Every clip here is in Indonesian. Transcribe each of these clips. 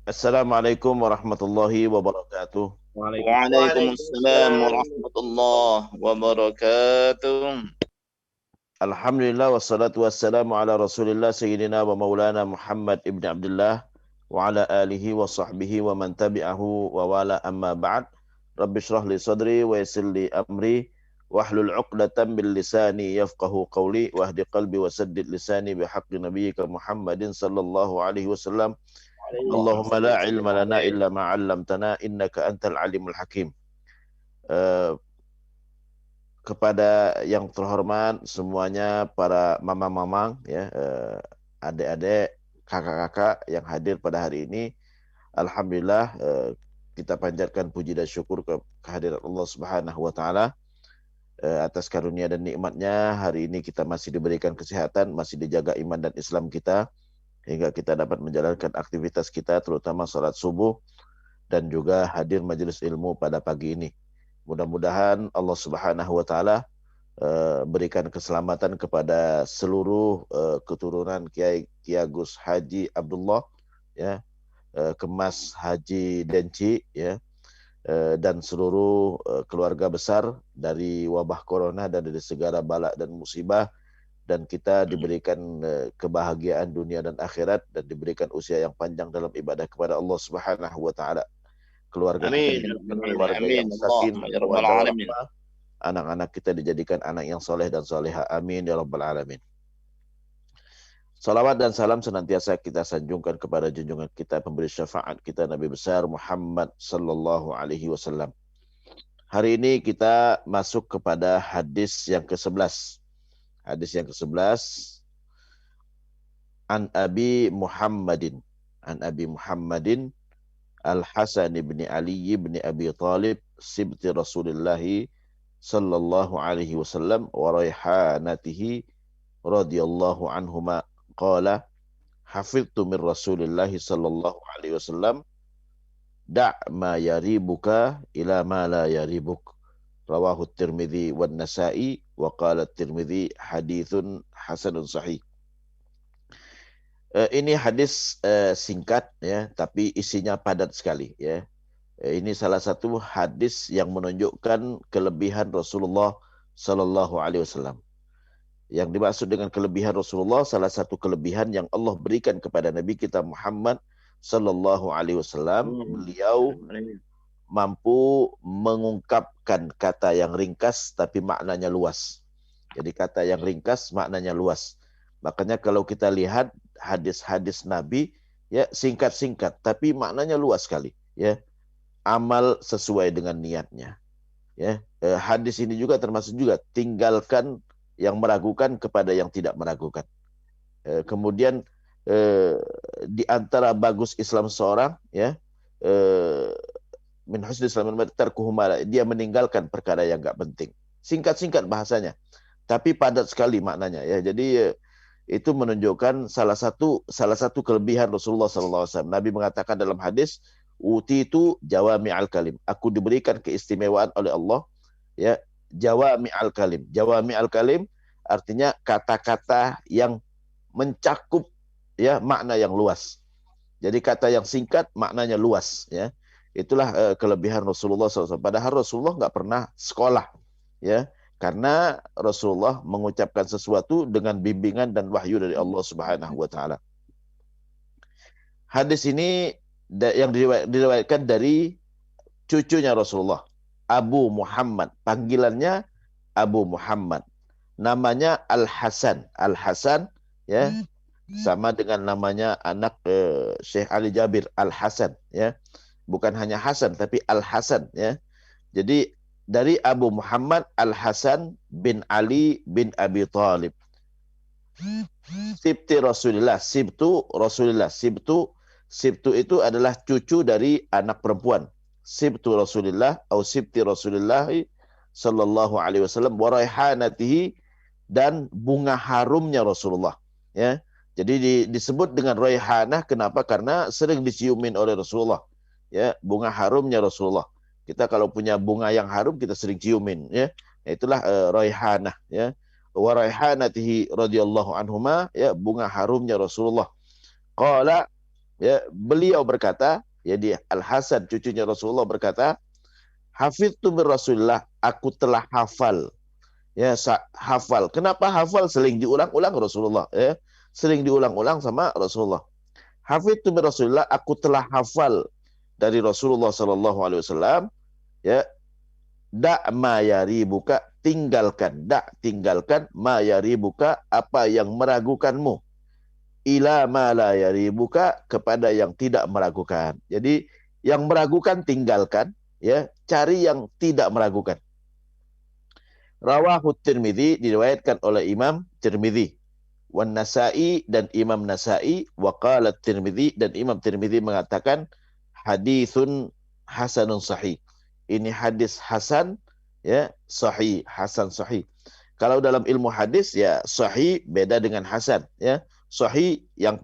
Assalamualaikum warahmatullahi wabarakatuh. Waalaikumsalam warahmatullahi wabarakatuh. Alhamdulillah wassalatu wassalamu ala Rasulillah sayyidina wa maulana Muhammad ibn Abdullah wa ala alihi wa sahbihi wa man tabi'ahu wa wala amma ba'd. Rabbi shrah li sadri wa yassir li amri wahlul 'uqdatam min lisani yafqahu qawli wahdi qalbi wa saddid lisani bihaqqi nabiyyika Muhammadin sallallahu alaihi wasallam. Allahumma la ilma lana illa ma 'allamtana innaka antal alimul hakim. Uh, kepada yang terhormat semuanya, para mamang-mamang ya, adik-adik, kakak-kakak yang hadir pada hari ini. Alhamdulillah, kita panjatkan puji dan syukur kehadirat Allah Subhanahu wa taala atas karunia dan nikmatnya. Hari ini kita masih diberikan kesehatan, masih dijaga iman dan Islam kita hingga kita dapat menjalankan aktivitas kita, terutama salat subuh dan juga hadir majelis ilmu pada pagi ini. Mudah-mudahan Allah Subhanahu wa taala berikan keselamatan kepada seluruh keturunan Kiai Agus Haji Abdullah ya, Kemas Haji Denci ya, dan seluruh keluarga besar dari wabah corona dan dari segala bala dan musibah, dan kita diberikan kebahagiaan dunia dan akhirat, dan diberikan usia yang panjang dalam ibadah kepada Allah Subhanahu wa taala. Keluarga kita Amin, dijadikan amin, keluarga amin. yang sakin, Allah ya rabbal mawaddah alamin. warahmah. Anak-anak kita dijadikan anak yang soleh dan soleha. Amin ya rabbal alamin. Salawat dan salam senantiasa kita sanjungkan kepada junjungan kita, pemberi syafaat kita, Nabi besar Muhammad sallallahu alaihi wasallam. Hari ini kita masuk kepada hadis yang ke-11. Hadis yang ke-11, An Abi Muhammadin. An Abi Muhammadin Al-Hasan bin Ali bin Abi Talib sibti Rasulullah sallallahu alaihi wasallam wa raihanatihi radhiyallahu anhuma qala hafidtu min Rasulillah sallallahu alaihi wasallam da' ma yaribuka ila ma la yaribuk, rawahu Tirmidzi wan Nasa'i wa qala Tirmidzi haditsun hasanun sahih. Ini hadis singkat ya, tapi isinya padat sekali ya. Ini salah satu hadis yang menunjukkan kelebihan Rasulullah Sallallahu Alaihi Wasallam. Yang dimaksud dengan kelebihan Rasulullah, salah satu kelebihan yang Allah berikan kepada Nabi kita Muhammad Sallallahu Alaihi Wasallam, beliau mampu mengungkapkan kata yang ringkas tapi maknanya luas. Jadi kata yang ringkas maknanya luas. Makanya kalau kita lihat hadis-hadis Nabi ya, singkat-singkat tapi maknanya luas sekali ya. Amal sesuai dengan niatnya ya. Hadis ini juga termasuk juga tinggalkan yang meragukan kepada yang tidak meragukan. Kemudian di antara bagus Islam seorang ya, min husni Islam tarkuhu ma, dia meninggalkan perkara yang enggak penting. Singkat-singkat bahasanya tapi padat sekali maknanya ya. Jadi itu menunjukkan salah satu kelebihan Rasulullah SAW. Nabi mengatakan dalam hadis, utitu jawami'al kalim. Aku diberikan keistimewaan oleh Allah ya, jawami'al kalim. Jawami'al kalim artinya kata-kata yang mencakup ya makna yang luas. Jadi kata yang singkat maknanya luas ya. Itulah kelebihan Rasulullah SAW. Padahal Rasulullah nggak pernah sekolah ya, karena Rasulullah mengucapkan sesuatu dengan bimbingan dan wahyu dari Allah Subhanahu wa taala. Hadis ini yang diriwayatkan dari cucunya Rasulullah, Abu Muhammad. Panggilannya Abu Muhammad. Namanya Al-Hasan. Al-Hasan ya, sama dengan namanya anak Syekh Ali Jabir, Al-Hasan ya. Bukan hanya Hasan tapi Al-Hasan ya. Jadi dari Abu Muhammad Al-Hasan bin Ali bin Abi Talib. Sibti Rasulullah, sibtu Rasulullah. Sibtu itu adalah cucu dari anak perempuan. Sibtu Rasulullah atau sibti Rasulullah sallallahu alaihi wasallam wa raihanatihi, dan bunga harumnya Rasulullah ya. Jadi disebut dengan raihanah, kenapa? Karena sering diciumin oleh Rasulullah ya, bunga harumnya Rasulullah. Kita kalau punya bunga yang harum kita sering ciumin ya. Itulah raihanah ya. Wa raihanatihi radhiyallahu anhuma ya, bunga harumnya Rasulullah. Qala ya, beliau berkata, jadi Al-Hasan cucunya Rasulullah berkata, hafidtu min Rasulullah, aku telah hafal. Ya, hafal. Kenapa hafal? Sering diulang-ulang Rasulullah, ya. Sering diulang-ulang sama Rasulullah. Hafidtu min Rasulullah, aku telah hafal dari Rasulullah sallallahu alaihi wasallam, ya, ma yaribuka, tinggalkan ma yaribuka, apa yang meragukanmu, ila ma la yaribuka, kepada yang tidak meragukan. Jadi yang meragukan tinggalkan, ya, cari yang tidak meragukan. Rawahu Tirmidzi, diriwayatkan oleh Imam Tirmidzi, wan Nasa'i, dan Imam Nasa'i, wa qala Tirmidzi, dan Imam Tirmidzi mengatakan haditsun hasanun sahih. Ini hadis hasan, ya, sahih, hasan sahih. Kalau dalam ilmu hadis, ya, sahih beda dengan hasan, ya. Sahih yang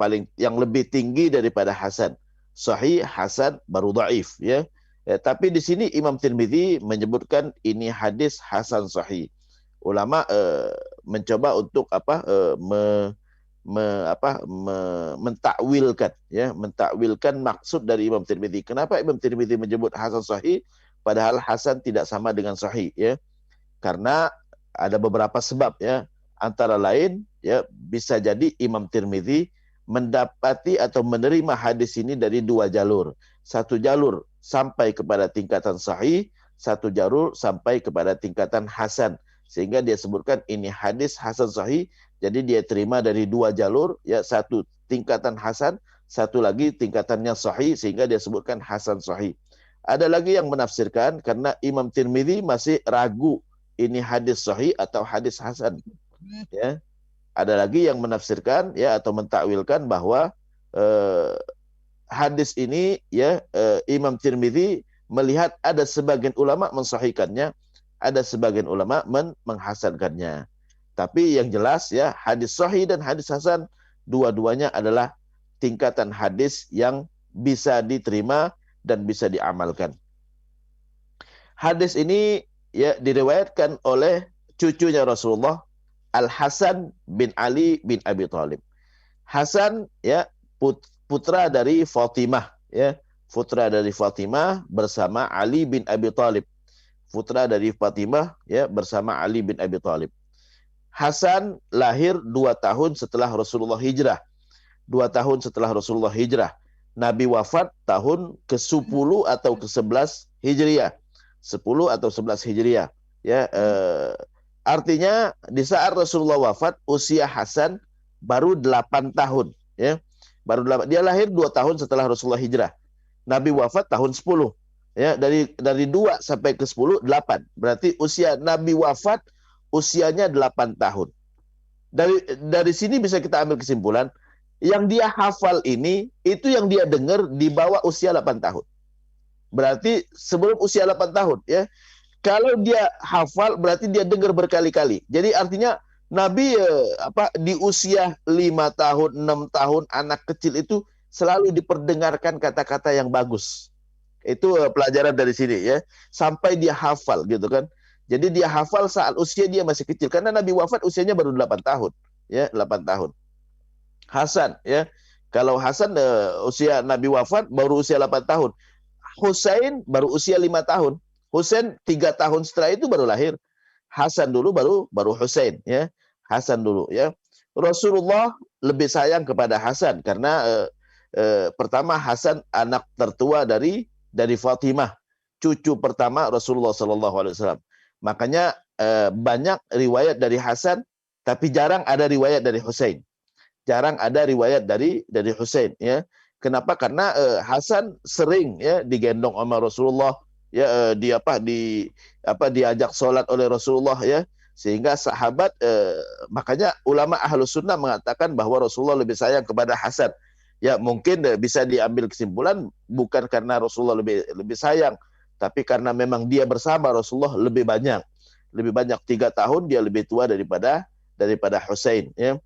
lebih tinggi daripada hasan. Sahih, hasan baru dhaif, ya. Tapi di sini Imam Tirmidzi menyebutkan ini hadis hasan sahih. Ulama mencoba untuk mentakwilkan, ya, mentakwilkan maksud dari Imam Tirmidzi. Kenapa Imam Tirmidzi menyebut hasan sahih padahal hasan tidak sama dengan sahih, ya? Karena ada beberapa sebab, ya. Antara lain, ya, bisa jadi Imam Tirmidzi mendapati atau menerima hadis ini dari dua jalur. Satu jalur sampai kepada tingkatan sahih, satu jalur sampai kepada tingkatan hasan. Sehingga dia sebutkan ini hadis hasan sahih, jadi dia terima dari dua jalur, ya, satu tingkatan hasan, satu lagi tingkatannya sahih, sehingga dia sebutkan hasan sahih. Ada lagi yang menafsirkan karena Imam Tirmidzi masih ragu ini hadis sahih atau hadis hasan, ya. Ada lagi yang menafsirkan, ya, atau mentakwilkan bahwa hadis ini, ya, Imam Tirmidzi melihat ada sebagian ulama mensahihkannya, ada sebagian ulama menghasankannya. Tapi yang jelas, ya, hadis sahih dan hadis hasan dua-duanya adalah tingkatan hadis yang bisa diterima dan bisa diamalkan. Hadis ini, ya, diriwayatkan oleh cucunya Rasulullah, Al-Hasan bin Ali bin Abi Thalib. Hasan, ya, putra dari Fatimah, ya, putra dari Fatimah bersama Ali bin Abi Thalib. Putra dari Fatimah, ya, bersama Ali bin Abi Thalib. Hasan lahir 2 tahun setelah Rasulullah hijrah. 2 tahun setelah Rasulullah hijrah. Nabi wafat tahun ke-10 atau ke-11 Hijriah. 10 atau 11 Hijriah. Ya, artinya di saat Rasulullah wafat, usia Hasan baru 8 tahun, ya. Baru 8. Dia lahir 2 tahun setelah Rasulullah hijrah. Nabi wafat tahun 10. Ya, dari 2 sampai ke 10, 8. Berarti usia Nabi wafat usianya 8 tahun. Dari sini bisa kita ambil kesimpulan, yang dia hafal ini itu yang dia dengar di bawah usia 8 tahun. Berarti sebelum usia 8 tahun, ya. Kalau dia hafal berarti dia dengar berkali-kali. Jadi artinya Nabi di usia 5 tahun, 6 tahun, anak kecil itu selalu diperdengarkan kata-kata yang bagus. Itu pelajaran dari sini, ya. Sampai dia hafal, gitu kan. Jadi dia hafal saat usia dia masih kecil, karena Nabi wafat usianya baru 8 tahun, ya, 8 tahun. Hasan, ya. Kalau Hasan usia Nabi wafat baru usia 8 tahun. Husain baru usia 5 tahun. Husain 3 tahun setelah itu baru lahir. Hasan dulu baru Husain, ya. Hasan dulu, ya. Rasulullah lebih sayang kepada Hasan karena pertama Hasan anak tertua dari Fatimah, cucu pertama Rasulullah SAW. Makanya banyak riwayat dari Hasan, tapi jarang ada riwayat dari Husain. Jarang ada riwayat dari Husain, ya. Kenapa? Karena Hasan sering, ya, digendong sama Rasulullah, ya, diajak sholat oleh Rasulullah, ya, sehingga sahabat makanya ulama Ahlus Sunnah mengatakan bahwa Rasulullah lebih sayang kepada Hasan. Ya, mungkin bisa diambil kesimpulan bukan karena Rasulullah lebih sayang, tapi karena memang dia bersama Rasulullah lebih banyak 3 tahun dia lebih tua daripada Husain, ya.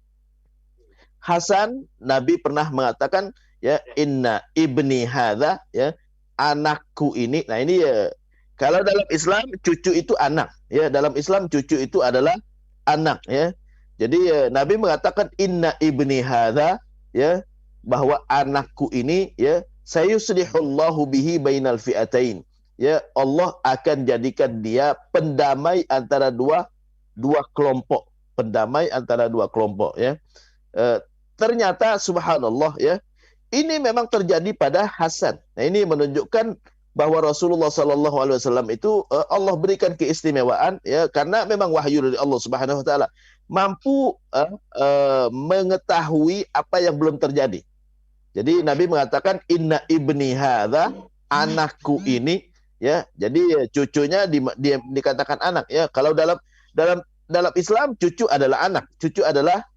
Hasan, Nabi pernah mengatakan, ya, inna ibni hadza, ya, anakku ini. Nah, ini, ya, kalau dalam Islam cucu itu anak, ya. Dalam Islam cucu itu adalah anak, ya. Jadi Nabi mengatakan inna ibni hadza, ya, bahwa anakku ini ya sayuslihullahu bihi bainal fi'atain. Ya, Allah akan jadikan dia pendamai antara dua kelompok, pendamai antara dua kelompok ya. Ternyata subhanallah ya, ini memang terjadi pada Hasan. Nah, ini menunjukkan bahwa Rasulullah Sallallahu Alaihi Wasallam itu Allah berikan keistimewaan ya, karena memang wahyu dari Allah Subhanahu Wa Taala, mampu mengetahui apa yang belum terjadi. Jadi Nabi mengatakan inna ibni hadza, anakku ini ya. Jadi cucunya dikatakan anak ya. Kalau dalam Islam cucu adalah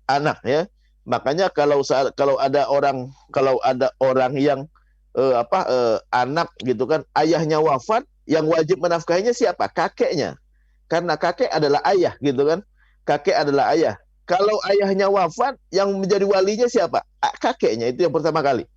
anak ya. Makanya kalau ada orang yang anak gitu kan, ayahnya wafat, yang wajib menafkahinya siapa? Kakeknya. Karena kakek adalah ayah gitu kan. Kakek adalah ayah. Kalau ayahnya wafat, yang menjadi walinya siapa? Kakeknya, itu yang pertama kali.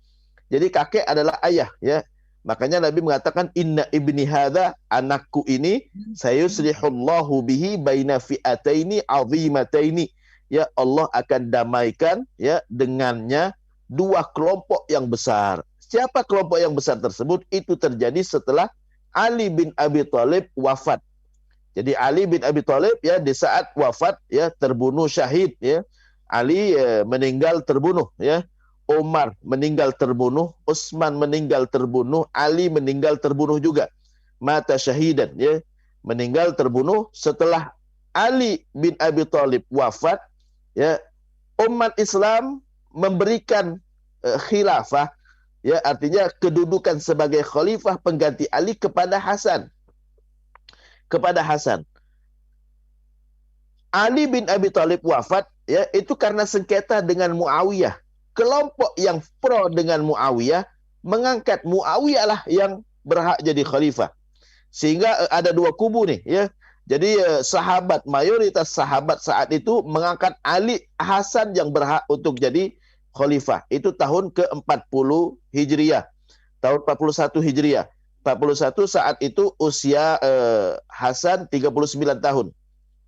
Jadi kakek adalah ayah ya. Makanya Nabi mengatakan inna ibni hadza, anakku ini sayuslihullahu bihi baina fi'ataini azimataini. Ya, Allah akan damaikan ya dengannya dua kelompok yang besar. Siapa kelompok yang besar tersebut? Itu terjadi setelah Ali bin Abi Thalib wafat. Jadi Ali bin Abi Thalib ya di saat wafat ya terbunuh syahid ya. Ali meninggal terbunuh ya. Umar meninggal terbunuh, Utsman meninggal terbunuh, Ali meninggal terbunuh juga. Mata syahidan ya. Meninggal terbunuh setelah Ali bin Abi Thalib wafat ya. Umat Islam memberikan khilafah ya, artinya kedudukan sebagai khalifah pengganti Ali kepada Hasan. Ali bin Abi Thalib wafat ya, itu karena sengketa dengan Muawiyah. Kelompok yang pro dengan Muawiyah mengangkat Muawiyah lah yang berhak jadi khalifah. Sehingga ada dua kubu nih ya. Jadi mayoritas sahabat saat itu mengangkat Ali Hasan yang berhak untuk jadi khalifah. Itu tahun ke-40 Hijriah. Tahun 41 Hijriah. 41 saat itu usia Hasan 39 tahun.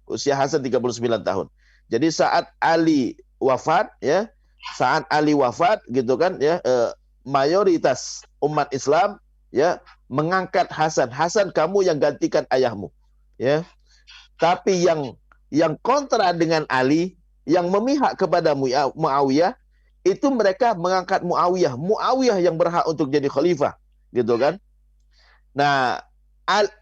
Usia Hasan 39 tahun. Jadi saat Ali wafat ya, gitu kan ya, mayoritas umat Islam ya mengangkat Hasan. Hasan, kamu yang gantikan ayahmu. Ya. Tapi yang kontra dengan Ali, yang memihak kepada Muawiyah, itu mereka mengangkat Muawiyah. Muawiyah yang berhak untuk jadi khalifah, gitu kan? Nah,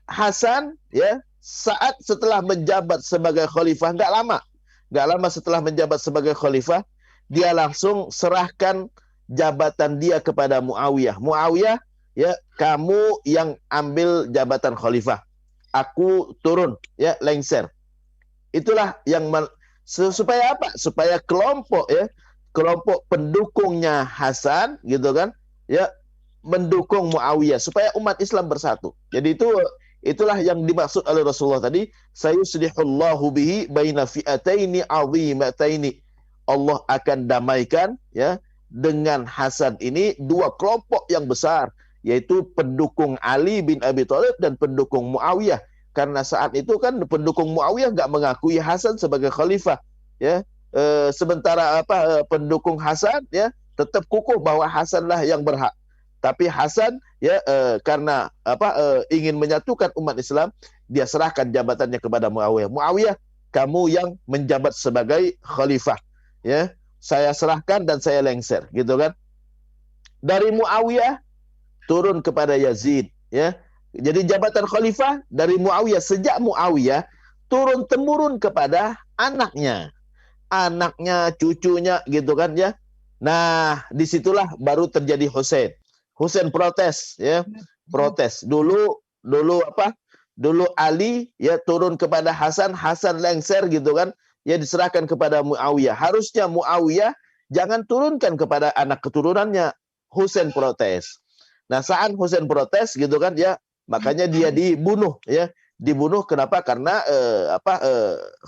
Hasan ya saat setelah menjabat sebagai khalifah, nggak lama setelah menjabat sebagai khalifah, dia langsung serahkan jabatan dia kepada Muawiyah. Muawiyah ya, kamu yang ambil jabatan khalifah, aku turun ya, lengser. Itulah yang supaya apa? Supaya kelompok pendukungnya Hasan gitu kan ya, mendukung Muawiyah supaya umat Islam bersatu. Jadi itulah yang dimaksud oleh Rasulullah tadi, sayuslihullahu bihi baina fi'ataini azimataini. Allah akan damaikan ya dengan Hasan ini dua kelompok yang besar, yaitu pendukung Ali bin Abi Thalib dan pendukung Muawiyah. Karena saat itu kan pendukung Muawiyah nggak mengakui Hasan sebagai khalifah ya. Sementara pendukung Hasan ya tetap kukuh bahwa Hasanlah yang berhak. Tapi Hasan ya karena ingin menyatukan umat Islam, dia serahkan jabatannya kepada Muawiyah. Muawiyah, kamu yang menjabat sebagai khalifah. Ya, saya serahkan dan saya lengser, gitu kan? Dari Muawiyah turun kepada Yazid, ya. Jadi jabatan khalifah dari Muawiyah, sejak Muawiyah turun temurun kepada anaknya, cucunya, gitu kan ya. Nah, disitulah baru terjadi Husain. Husain protes ya, protes. Dulu Ali ya turun kepada Hasan lengser gitu kan, ya diserahkan kepada Muawiyah. Harusnya Muawiyah jangan turunkan kepada anak keturunannya. Husain protes. Nah, saat Husain protes gitu kan ya, makanya dia dibunuh ya. Dibunuh kenapa? Karena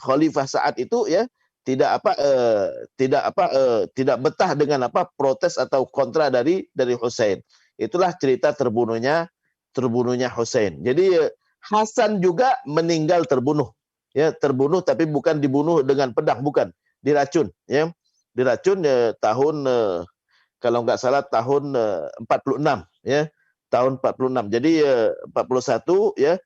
khalifah saat itu ya tidak betah dengan protes atau kontra dari Husain. Itulah cerita terbunuhnya Husain. Jadi Hasan juga meninggal terbunuh. Ya, terbunuh tapi bukan dibunuh dengan pedang, bukan, diracun ya. Diracun tahun kalau nggak salah tahun 46 ya, tahun 46. Jadi 41 ya,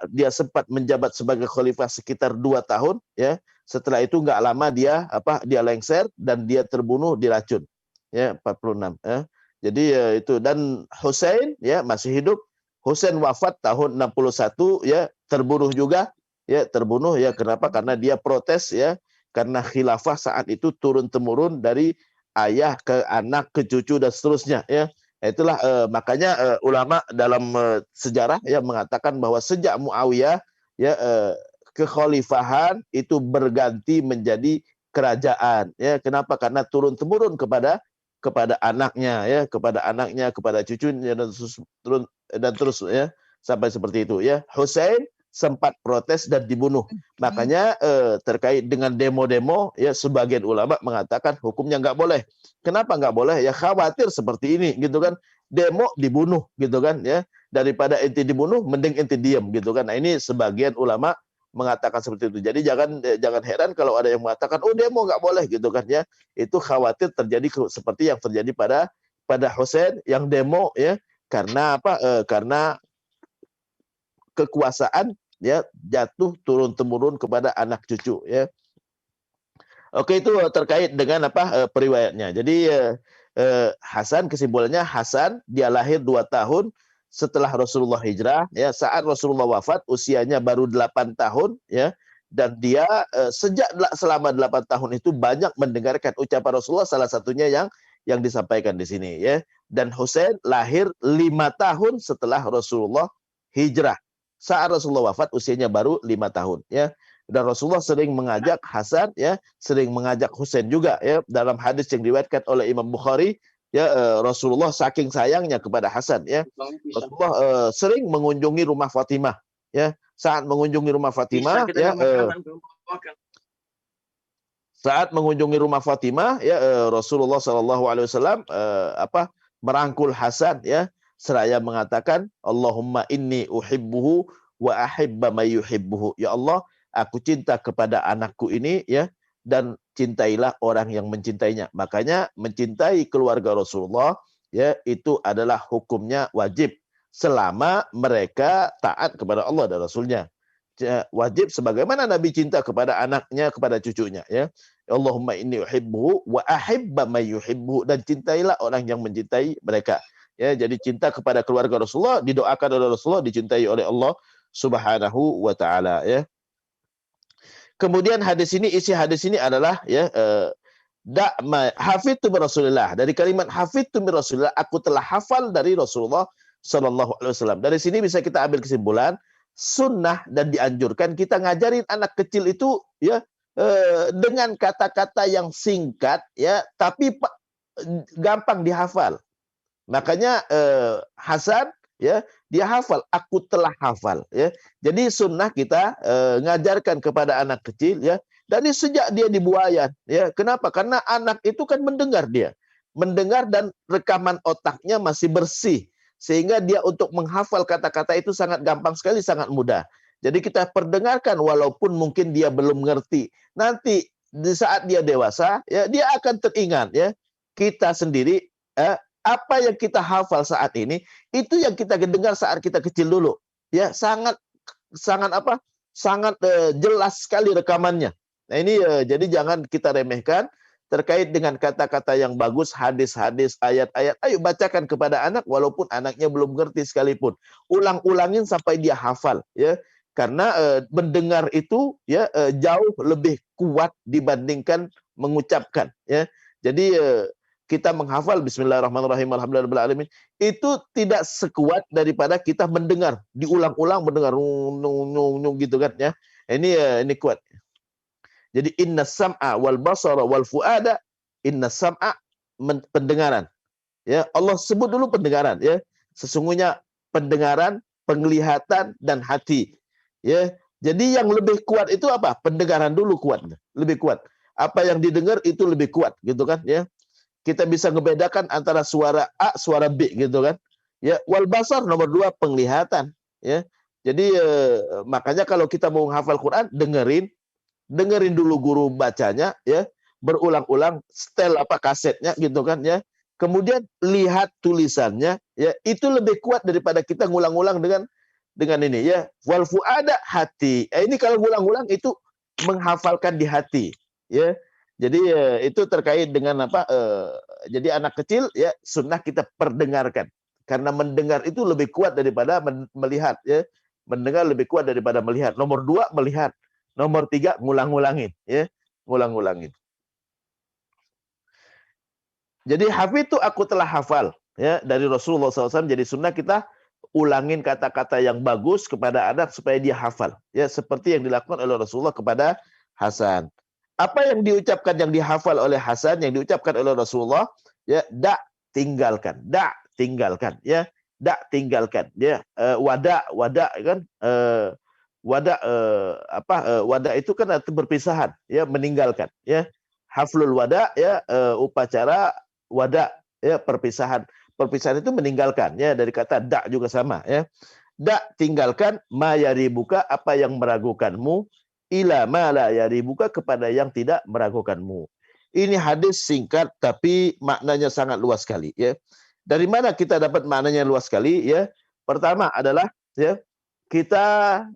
dia sempat menjabat sebagai khalifah sekitar 2 tahun ya. Setelah itu nggak lama dia lengser dan dia terbunuh diracun ya, 46 ya. Jadi itu, dan Hussein ya masih hidup. Hussein wafat tahun 61 ya, terbunuh juga ya, terbunuh ya. Kenapa? Karena dia protes ya, karena khilafah saat itu turun temurun dari ayah ke anak ke cucu dan seterusnya ya. Itulah makanya ulama dalam sejarah ya mengatakan bahwa sejak Muawiyah ya kekhalifahan itu berganti menjadi kerajaan ya. Kenapa? Karena turun temurun kepada anaknya, kepada cucunya, dan terus ya, sampai seperti itu ya. Hussein sempat protes dan dibunuh. Makanya terkait dengan demo-demo ya, sebagian ulama mengatakan hukumnya nggak boleh. Kenapa nggak boleh? Ya khawatir seperti ini gitu kan. Demo dibunuh gitu kan ya. Daripada ente dibunuh mending ente diam gitu kan. Nah, ini sebagian ulama mengatakan seperti itu. Jadi jangan heran kalau ada yang mengatakan oh demo nggak boleh gitu kan ya. Itu khawatir terjadi seperti yang terjadi pada Hussein yang demo ya, karena apa? Karena kekuasaan ya jatuh turun temurun kepada anak cucu ya. Oke, itu terkait dengan periwayatnya. Jadi Hasan, kesimpulannya Hasan dia lahir 2 tahun setelah Rasulullah hijrah ya. Saat Rasulullah wafat usianya baru 8 tahun ya, dan dia selama 8 tahun itu banyak mendengarkan ucapan Rasulullah, salah satunya yang disampaikan di sini ya. Dan Husain lahir 5 tahun setelah Rasulullah hijrah. Saat Rasulullah wafat usianya baru 5 tahun ya. Dan Rasulullah sering mengajak Hasan ya, sering mengajak Husain juga ya. Dalam hadis yang diriwayatkan oleh Imam Bukhari ya, Rasulullah saking sayangnya kepada Hasan ya, Rasulullah sering mengunjungi rumah Fatimah ya. Saat mengunjungi rumah Fatimah ya, saat mengunjungi rumah Fatimah ya, Rasulullah SAW merangkul Hasan ya, seraya mengatakan Allahumma inni uhibbuhu wa ahibba may yuhibbuhu. Ya Allah, aku cinta kepada anakku ini ya, dan cintailah orang yang mencintainya. Makanya mencintai keluarga Rasulullah ya, itu adalah hukumnya wajib selama mereka taat kepada Allah dan Rasulnya. Wajib sebagaimana Nabi cinta kepada anaknya, kepada cucunya ya. Allahumma inni uhibbuhu wa ahibba may yuhibbuhu, dan cintailah orang yang mencintai mereka. Ya, jadi cinta kepada keluarga Rasulullah didoakan oleh Rasulullah, dicintai oleh Allah Subhanahu wa taala ya. Kemudian isi hadis ini adalah ya, hafidtu min Rasulillah. Dari kalimat hafidtu min Rasulillah, aku telah hafal dari Rasulullah sallallahu alaihi wasallam. Dari sini bisa kita ambil kesimpulan sunnah dan dianjurkan kita ngajarin anak kecil itu ya dengan kata-kata yang singkat ya, tapi gampang dihafal. Makanya Hasan ya, dia hafal, aku telah hafal ya. Jadi sunnah kita ngajarkan kepada anak kecil ya, dari sejak dia dibuayan ya. Kenapa? Karena anak itu kan mendengar dan rekaman otaknya masih bersih, sehingga dia untuk menghafal kata-kata itu sangat gampang sekali, sangat mudah. Jadi kita perdengarkan walaupun mungkin dia belum ngerti. Nanti di saat dia dewasa ya, dia akan teringat ya. Kita sendiri apa yang kita hafal saat ini itu yang kita dengar saat kita kecil dulu ya, sangat jelas sekali rekamannya. Nah ini jadi jangan kita remehkan terkait dengan kata-kata yang bagus, hadis-hadis, ayat-ayat. Ayo bacakan kepada anak walaupun anaknya belum ngerti sekalipun. Ulang-ulangin sampai dia hafal ya. Karena mendengar itu ya jauh lebih kuat dibandingkan mengucapkan ya. Jadi kita menghafal bismillahirrahmanirrahim alhamdulillahirabbil alamin itu tidak sekuat daripada kita mendengar, diulang-ulang mendengar nung gitu kan ya. Ini kuat. Jadi innas sam'a wal basara wal fuada, innas sam'a pendengaran. Ya, Allah sebut dulu pendengaran ya. Sesungguhnya pendengaran, penglihatan dan hati. Ya. Jadi yang lebih kuat itu apa? Pendengaran dulu kuat, lebih kuat. Apa yang didengar itu lebih kuat gitu kan ya. Kita bisa ngebedakan antara suara A, suara B gitu kan. Ya, wal basar nomor 2 penglihatan ya. Jadi makanya kalau kita mau menghafal Quran, dengerin dulu guru bacanya ya, berulang-ulang, setel kasetnya gitu kan ya. kemudian lihat tulisannya, ya itu lebih kuat daripada kita ngulang-ulang dengan ini ya. Wal fuada, hati. Ini kalau ngulang-ulang itu menghafalkan di hati, ya. Jadi itu terkait dengan apa? Jadi anak kecil ya sunnah kita perdengarkan, karena mendengar itu lebih kuat daripada melihat, ya. Mendengar lebih kuat daripada melihat. Nomor 2 melihat, nomor 3 ngulang-ngulangin, ya, ngulang-ngulangin. Jadi hafidtu, aku telah hafal, ya, dari Rasulullah SAW. Jadi sunnah kita ulangin kata-kata yang bagus kepada anak supaya dia hafal, ya, seperti yang dilakukan oleh Rasulullah kepada Hasan. Apa yang diucapkan, yang dihafal oleh Hasan, yang diucapkan oleh Rasulullah, ya, tinggalkan, tinggalkan, ya, tinggalkan, ya, wada kan, wada itu kan arti berpisahan, ya, meninggalkan, ya. Haflul wada, ya, upacara wada, ya, perpisahan. Perpisahan itu meninggalkan, ya, dari kata juga sama, ya. Tinggalkan ma yaribuka, apa yang meragukanmu, ila ma la yaribuka, kepada yang tidak meragukanmu. Ini hadis singkat tapi maknanya sangat luas sekali, ya. Dari mana kita dapat maknanya luas sekali, ya? Pertama adalah, ya, kita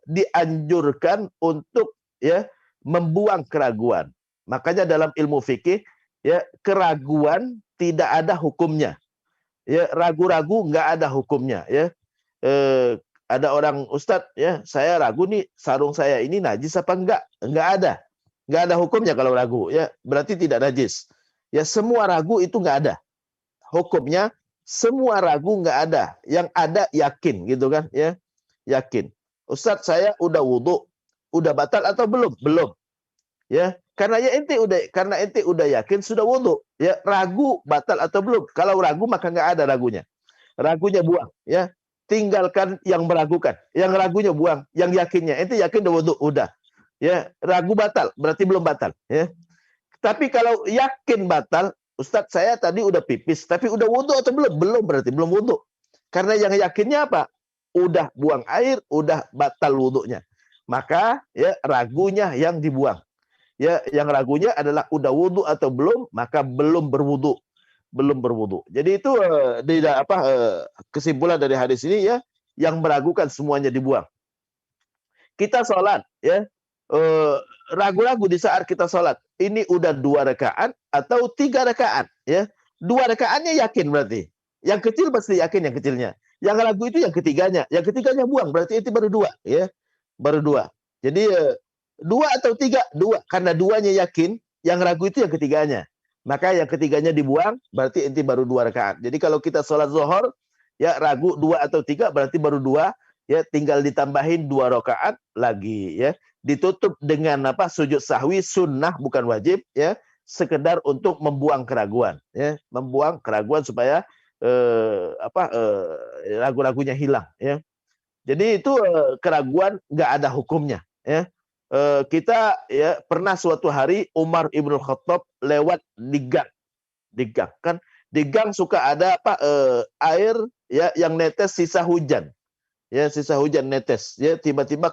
dianjurkan untuk, ya, membuang keraguan. Makanya dalam ilmu fikih, ya, keraguan tidak ada hukumnya. Ya, ragu-ragu nggak ada hukumnya, ya. Ada orang, Ustadz, ya, saya ragu nih sarung saya ini najis apa enggak? Nggak ada hukumnya kalau ragu, ya, berarti tidak najis. Ya, semua ragu itu nggak ada hukumnya. Semua ragu nggak ada, yang ada yakin, gitu kan, ya, yakin. Ustadz, saya udah wudhu, udah batal atau belum? Belum. Ya, karena ente udah yakin sudah wudhu, ya, ragu batal atau belum. Kalau ragu maka nggak ada ragunya. Ragunya buang, ya. Tinggalkan yang meragukan, yang ragunya buang, yang yakinnya. Ente yakin udah wudhu, udah. Ya, ragu batal, berarti belum batal, ya. Tapi kalau yakin batal, Ustadz, saya tadi udah pipis, tapi udah wudhu atau belum? Belum, berarti belum wudhu. Karena yang yakinnya apa? Udah buang air, udah batal wudhunya. Maka, ya, ragunya yang dibuang. Ya, yang ragunya adalah udah wudhu atau belum, maka belum berwudhu, Jadi itu kesimpulan dari hadis ini, ya, yang meragukan semuanya dibuang. Kita sholat, ya, ragu-ragu di saat kita sholat, ini udah 2 rakaat atau 3 rakaat, ya. 2 rakaatnya yakin berarti. Yang kecil pasti yakin yang kecilnya. Yang ragu itu yang ketiganya. Yang ketiganya buang, berarti itu baru 2, ya. Baru 2. Jadi 2 atau 3? 2. Karena 2-nya yakin, yang ragu itu yang ketiganya. Maka yang ketiganya dibuang, berarti inti baru 2 rakaat. Jadi kalau kita sholat zuhur, ya, ragu 2 atau 3, berarti baru 2, ya, tinggal ditambahin 2 rakaat lagi, ya. Ditutup dengan apa? Sujud sahwi, sunnah bukan wajib, ya. Sekedar untuk membuang keraguan, ya. Membuang keraguan supaya ragu-ragunya hilang, ya. Jadi itu keraguan nggak ada hukumnya, ya. Kita, ya, pernah suatu hari Umar Ibn Khattab lewat di gang kan, di gang suka ada air, ya, yang netes sisa hujan, ya, sisa hujan netes, ya, tiba-tiba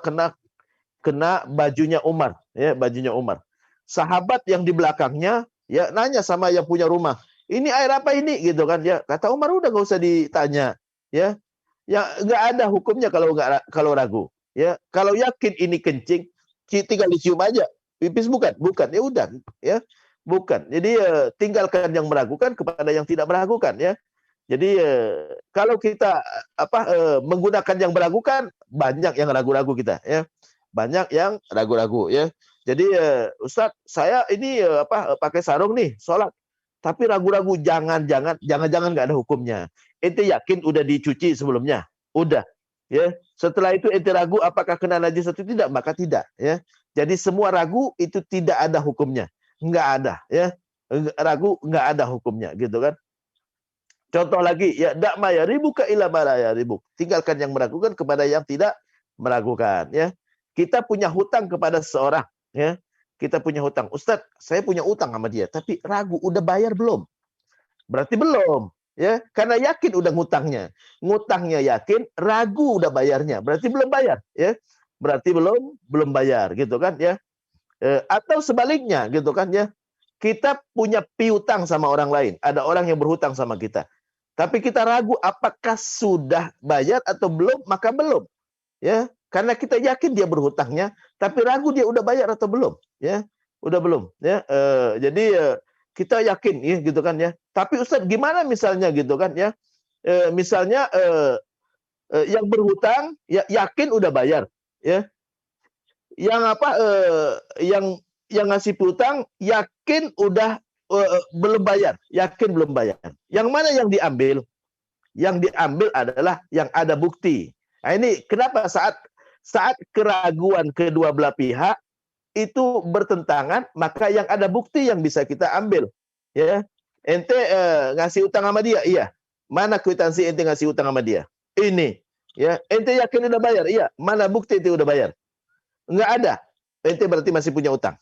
kena bajunya Umar, ya, bajunya Umar. Sahabat yang di belakangnya, ya, nanya sama yang punya rumah, ini air apa ini, gitu kan, ya. Kata Umar, udah nggak usah ditanya, ya, nggak ada hukumnya kalau ragu, ya. Kalau yakin ini kencing, tinggal dicium aja. Pipis bukan, ya udah, ya, bukan. Jadi tinggalkan yang meragukan kepada yang tidak meragukan, ya. Jadi kalau kita menggunakan yang meragukan, banyak yang ragu-ragu kita, ya. Banyak yang ragu-ragu, ya. Jadi Ustadz, saya ini pakai sarung nih sholat, tapi ragu-ragu, jangan nggak ada hukumnya. Ente yakin udah dicuci sebelumnya? Udah. Ya, setelah itu ente ragu apakah kena najis atau tidak, maka tidak, ya. Jadi semua ragu itu tidak ada hukumnya, nggak ada, ya. Ragu nggak ada hukumnya, gitu kan. Contoh lagi, ya, ma yaribuka ila ma la yaribuk. Tinggalkan yang meragukan kepada yang tidak meragukan, ya. Kita punya hutang kepada seseorang, ya. Kita punya hutang. Ustadz, saya punya hutang sama dia, tapi ragu udah bayar belum? Berarti belum, ya, karena yakin udah ngutangnya yakin, ragu udah bayarnya, berarti belum bayar, ya, berarti belum bayar, gitu kan, ya. Atau sebaliknya, gitu kan, ya, kita punya piutang sama orang lain. Ada orang yang berhutang sama kita. Tapi kita ragu apakah sudah bayar atau belum, maka belum. Ya, karena kita yakin dia berhutangnya, tapi ragu dia udah bayar atau belum. Ya, udah belum. Ya, jadi kita yakin, ya, gitu kan ya. Tapi Ustaz, gimana misalnya gitu kan ya? Misalnya yang berhutang ya yakin udah bayar, ya. Yang apa? Yang ngasih piutang yakin udah belum bayar, yakin belum bayar. Yang mana yang diambil? Yang diambil adalah yang ada bukti. Nah, ini kenapa saat keraguan kedua belah pihak itu bertentangan, maka yang ada bukti yang bisa kita ambil. Ya, ente ngasih utang sama dia, iya. Mana kwitansi ente ngasih utang sama dia? Ini. Ya, ente yakin udah bayar? Iya. Mana bukti ente udah bayar? Enggak ada. Ente berarti masih punya utang.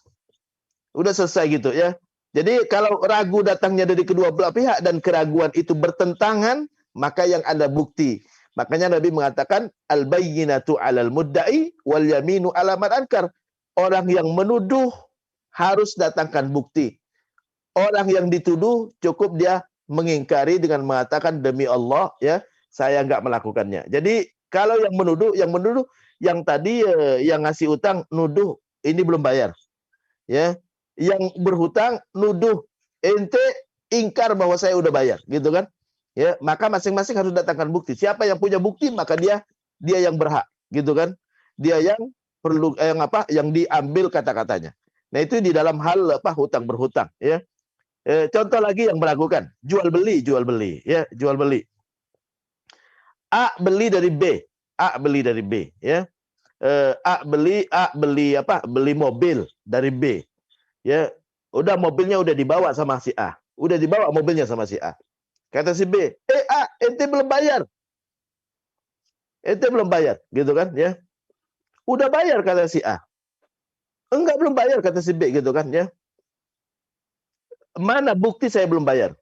Udah selesai gitu ya. Jadi kalau ragu datangnya dari kedua belah pihak dan keraguan itu bertentangan, maka yang ada bukti. Makanya Nabi mengatakan al-bayyinatu 'alal mudda'i wal yaminu 'ala man ankar. Orang yang menuduh harus datangkan bukti. Orang yang dituduh cukup dia mengingkari dengan mengatakan demi Allah ya, saya enggak melakukannya. Jadi kalau yang menuduh yang tadi yang ngasih utang nuduh ini belum bayar. Ya. Yang berhutang nuduh ente ingkar bahwa saya udah bayar, gitu kan? Ya, maka masing-masing harus datangkan bukti. Siapa yang punya bukti maka dia yang berhak, gitu kan? Dia yang perlu yang diambil kata-katanya. Nah, itu di dalam hal hutang berhutang, ya. Contoh lagi yang meragukan, jual beli, ya, jual beli. A beli dari B, ya. A beli mobil dari B. Ya, udah mobilnya udah dibawa sama si A. Udah dibawa mobilnya sama si A. Kata si B, A, ente belum bayar. Ente belum bayar, gitu kan, ya. Udah bayar kata si A. Enggak, belum bayar kata si B, gitu kan, ya. Mana bukti saya belum bayar?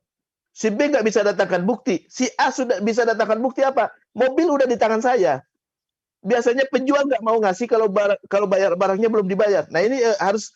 Si B nggak bisa datangkan bukti. Si A sudah bisa datangkan bukti apa? Mobil udah di tangan saya. Biasanya penjual nggak mau ngasih kalau bayar barangnya belum dibayar. Nah, ini harus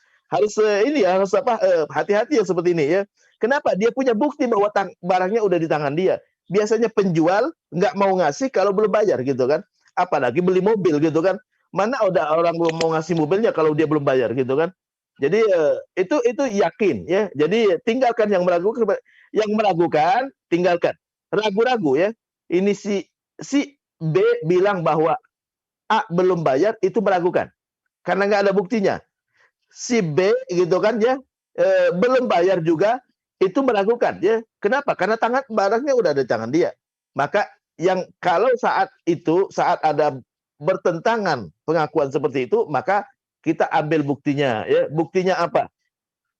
hati-hati ya seperti ini ya. Kenapa? Dia punya bukti bahwa barangnya udah di tangan dia. Biasanya penjual nggak mau ngasih kalau belum bayar gitu kan. Apalagi beli mobil gitu kan. Mana ada orang belum mau ngasih mobilnya kalau dia belum bayar gitu kan. Jadi itu yakin ya. Jadi tinggalkan yang meragukan, tinggalkan. Ragu-ragu ya. Ini si B bilang bahwa A belum bayar, itu meragukan. Karena nggak ada buktinya. Si B gitu kan ya, belum bayar juga, itu meragukan ya. Kenapa? Karena barangnya udah ada di tangan dia. Maka kalau saat ada bertentangan pengakuan seperti itu, maka kita ambil buktinya ya. Buktinya apa?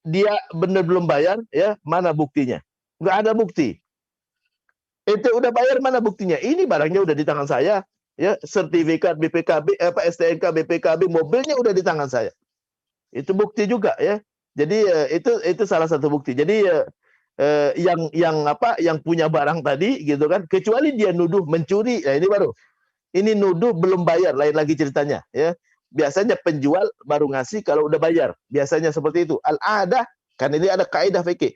Dia benar belum bayar ya, mana buktinya? Nggak ada bukti. Itu udah bayar, mana buktinya? Ini barangnya udah di tangan saya. Ya, sertifikat BPKB STNK BPKB mobilnya udah di tangan saya. Itu bukti juga ya. Jadi itu salah satu bukti. Jadi yang punya barang tadi gitu kan, kecuali dia nuduh mencuri. Nah, ini baru. Ini nuduh belum bayar, lain lagi ceritanya ya. Biasanya penjual baru ngasih kalau udah bayar. Biasanya seperti itu. Al-adah, kan ini ada kaidah fikih.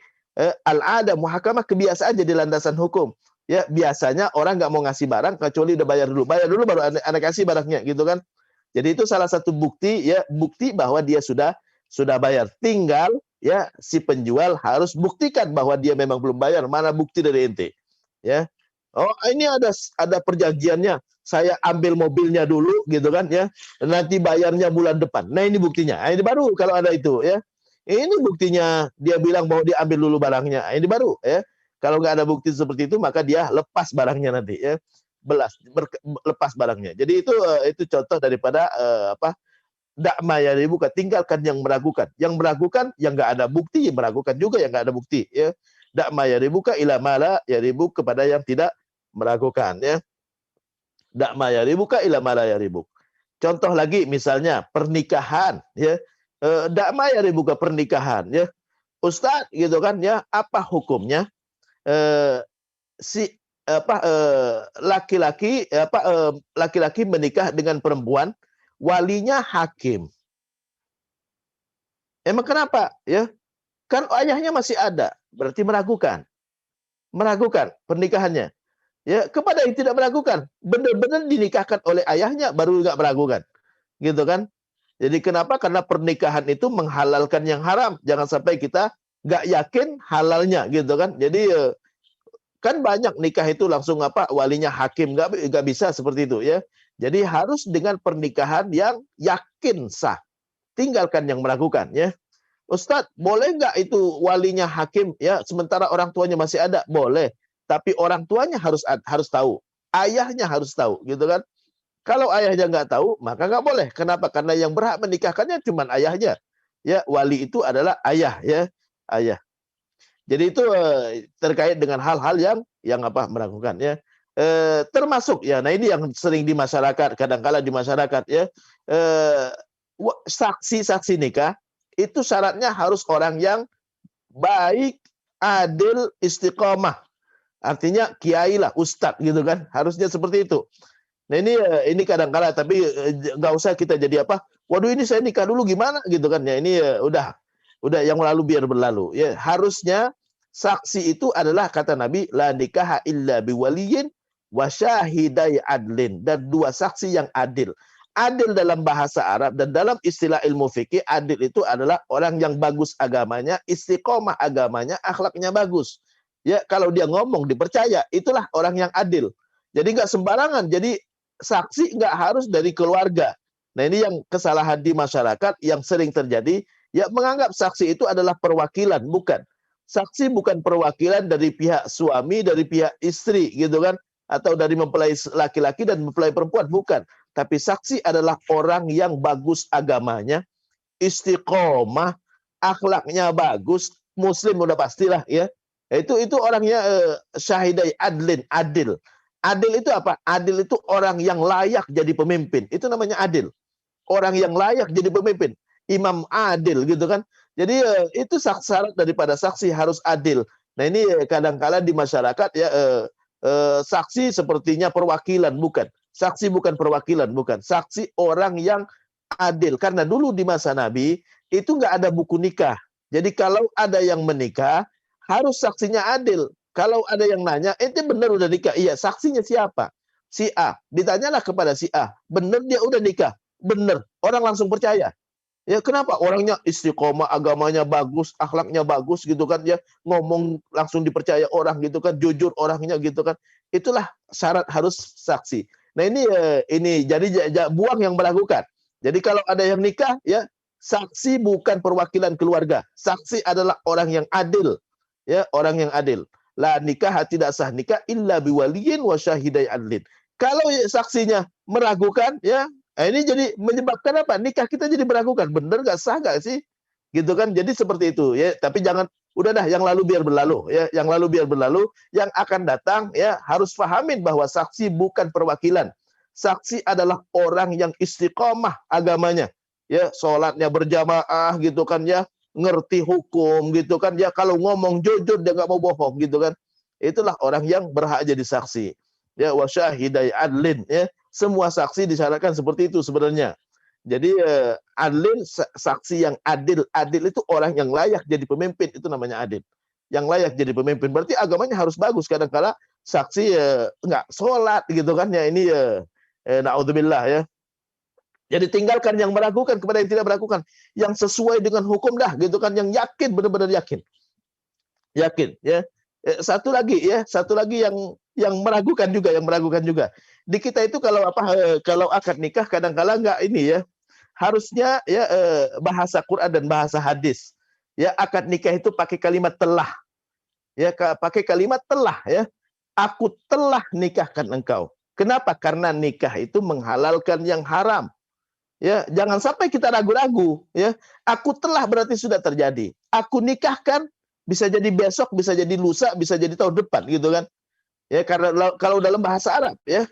Al-adah muhakamah, kebiasaan jadi landasan hukum. Ya, biasanya orang nggak mau ngasih barang kecuali udah bayar dulu baru anda kasih barangnya gitu kan. Jadi itu salah satu bukti ya, bukti bahwa dia sudah bayar. Tinggal ya si penjual harus buktikan bahwa dia memang belum bayar. Mana bukti dari ente? Ya. Oh, ini ada perjanjiannya. Saya ambil mobilnya dulu gitu kan ya. Nanti bayarnya bulan depan. Nah, ini buktinya. Nah, ini baru kalau ada itu ya. Ini buktinya, dia bilang bahwa dia ambil dulu barangnya. Nah, ini baru ya. Kalau nggak ada bukti seperti itu, maka dia lepas barangnya nanti ya. Lepas barangnya. Jadi itu contoh daripada dakma ya dibuka, tinggalkan yang meragukan. Yang meragukan yang nggak ada bukti, yang meragukan juga yang nggak ada bukti ya. Dakma ya dibuka ila mala ya ribuk, kepada yang tidak meragukan ya. Dakma ya dibuka ila mala ya ribuk. Contoh lagi misalnya pernikahan ya. Dakma ya dibuka pernikahan ya. Ustaz gitu kan ya, apa hukumnya laki-laki menikah dengan perempuan, walinya hakim. Emang kenapa ya? Kan ayahnya masih ada, berarti meragukan pernikahannya. Ya, kepada yang tidak meragukan, benar-benar dinikahkan oleh ayahnya baru nggak meragukan. Gitu kan? Jadi kenapa? Karena pernikahan itu menghalalkan yang haram. Jangan sampai kita nggak yakin halalnya gitu kan. Jadi kan banyak nikah itu langsung walinya hakim, nggak bisa seperti itu ya. Jadi harus dengan pernikahan yang yakin sah. Tinggalkan yang meragukan ya. Ustadz, boleh nggak itu walinya hakim ya, sementara orang tuanya masih ada? Boleh, tapi orang tuanya harus tahu, ayahnya harus tahu, gitu kan? Kalau ayahnya nggak tahu, maka nggak boleh. Kenapa? Karena yang berhak menikahkannya cuma ayahnya. Ya, wali itu adalah ayah ya, ayah. Jadi itu terkait dengan hal-hal yang meragukan ya. Termasuk ya, nah ini yang sering di masyarakat, kadang-kala di masyarakat ya, saksi-saksi nikah itu syaratnya harus orang yang baik, adil, istiqomah. Artinya kiai lah, ustadz gitu kan. Harusnya seperti itu. Nah ini kadang-kala, tapi nggak usah kita jadi waduh ini saya nikah dulu gimana gitu kan ya. Ini udah yang lalu biar berlalu. Ya harusnya saksi itu adalah kata Nabi, la nikaha illa biwaliyin wa syahidai adlin, dan dua saksi yang adil. Adil dalam bahasa Arab dan dalam istilah ilmu fikih, adil itu adalah orang yang bagus agamanya, istiqomah agamanya, akhlaknya bagus. Ya, kalau dia ngomong dipercaya, itulah orang yang adil. Jadi nggak sembarangan. Jadi saksi nggak harus dari keluarga. Nah ini yang kesalahan di masyarakat yang sering terjadi, ya menganggap saksi itu adalah perwakilan, bukan. Saksi bukan perwakilan dari pihak suami, dari pihak istri gitu kan, atau dari mempelai laki-laki dan mempelai perempuan, bukan. Tapi saksi adalah orang yang bagus agamanya, istiqomah, akhlaknya bagus, muslim udah pastilah ya. Itu orangnya syahidai adlin, adil. Adil itu apa? Adil itu orang yang layak jadi pemimpin. Itu namanya adil. Orang yang layak jadi pemimpin. Imam adil gitu kan. Jadi itu syarat daripada saksi harus adil. Nah ini kadang-kala di masyarakat ya saksi sepertinya perwakilan, bukan. Saksi bukan perwakilan, bukan. Saksi orang yang adil. Karena dulu di masa Nabi itu nggak ada buku nikah. Jadi kalau ada yang menikah harus saksinya adil. Kalau ada yang nanya, ente benar udah nikah? Iya, saksinya siapa? Si A. Ditanyalah kepada si A, benar dia udah nikah? Benar. Orang langsung percaya. Ya kenapa? Orangnya istiqomah, agamanya bagus, akhlaknya bagus gitu kan ya, ngomong langsung dipercaya orang gitu kan, jujur orangnya gitu kan. Itulah syarat harus saksi. Nah ini jadi buang yang meragukan. Jadi kalau ada yang nikah ya, saksi bukan perwakilan keluarga. Saksi adalah orang yang adil. Ya, orang yang adil. La nikah, tidak sah nikah illa biwaliyin wa syahidai adlin. Kalau saksinya meragukan ya, ini jadi menyebabkan apa? Nikah kita jadi meragukan. Bener nggak, sah nggak sih? Gitu kan. Jadi seperti itu ya. Tapi jangan, udah dah, yang lalu biar berlalu ya. Yang lalu biar berlalu. Yang akan datang ya harus pahamin bahwa saksi bukan perwakilan. Saksi adalah orang yang istiqomah agamanya. Ya, sholatnya berjamaah gitu kan ya. Ngerti hukum gitu kan ya. Kalau ngomong jujur dia nggak mau bohong gitu kan. Itulah orang yang berhak jadi saksi. Ya, wa syahidai adlin ya. Semua saksi disyaratkan seperti itu sebenarnya. Jadi adlin, saksi yang adil. Adil itu orang yang layak jadi pemimpin, itu namanya adil. Yang layak jadi pemimpin. Berarti agamanya harus bagus. Kadang-kala saksi nggak sholat gitu kan ya. Ini na'udzubillah ya. Jadi tinggalkan yang meragukan kepada yang tidak meragukan. Yang sesuai dengan hukum dah gitu kan. Yang yakin, benar-benar yakin. Yakin ya. Satu lagi yang meragukan juga. Di kita itu kalau akad nikah kadang-kala nggak ini ya. Harusnya ya bahasa Quran dan bahasa hadis. Ya, akad nikah itu pakai kalimat telah. Ya, pakai kalimat telah ya. Aku telah nikahkan engkau. Kenapa? Karena nikah itu menghalalkan yang haram. Ya, jangan sampai kita ragu-ragu ya. Aku telah berarti sudah terjadi. Aku nikahkan bisa jadi besok, bisa jadi lusa, bisa jadi tahun depan gitu kan. Ya, karena kalau dalam bahasa Arab ya,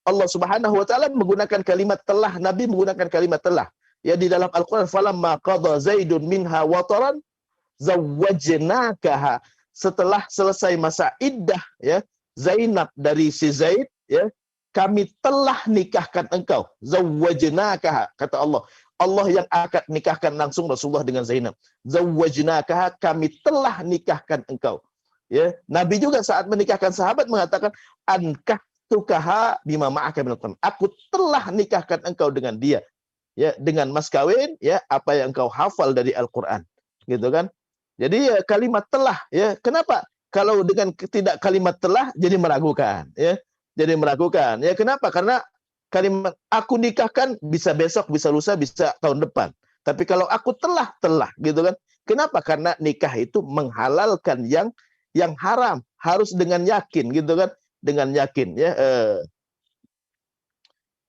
Allah Subhanahu wa taala menggunakan kalimat telah, Nabi menggunakan kalimat telah. Ya, di dalam Al-Qur'an, falamma qadha Zaidun minha wataran zawwajnakaha. Setelah selesai masa iddah ya, Zainab dari si Zaid ya, kami telah nikahkan engkau. Zawwajnakaha, kata Allah. Allah yang akan nikahkan langsung Rasulullah dengan Zainab. Zawwajnakaha, kami telah nikahkan engkau. Ya, Nabi juga saat menikahkan sahabat mengatakan ankahtukaha bima ma'aka minal Qur'an. Aku telah nikahkan engkau dengan dia. Ya, dengan mas kawin, ya, apa yang engkau hafal dari Al-Qur'an. Gitu kan? Jadi ya, kalimat telah, ya. Kenapa? Kalau dengan tidak kalimat telah jadi meragukan, ya. Jadi meragukan. Ya, kenapa? Karena kalimat aku nikahkan bisa besok, bisa lusa, bisa tahun depan. Tapi kalau aku telah, gitu kan? Kenapa? Karena nikah itu menghalalkan yang haram, harus dengan yakin, gitu kan? Dengan yakin, ya.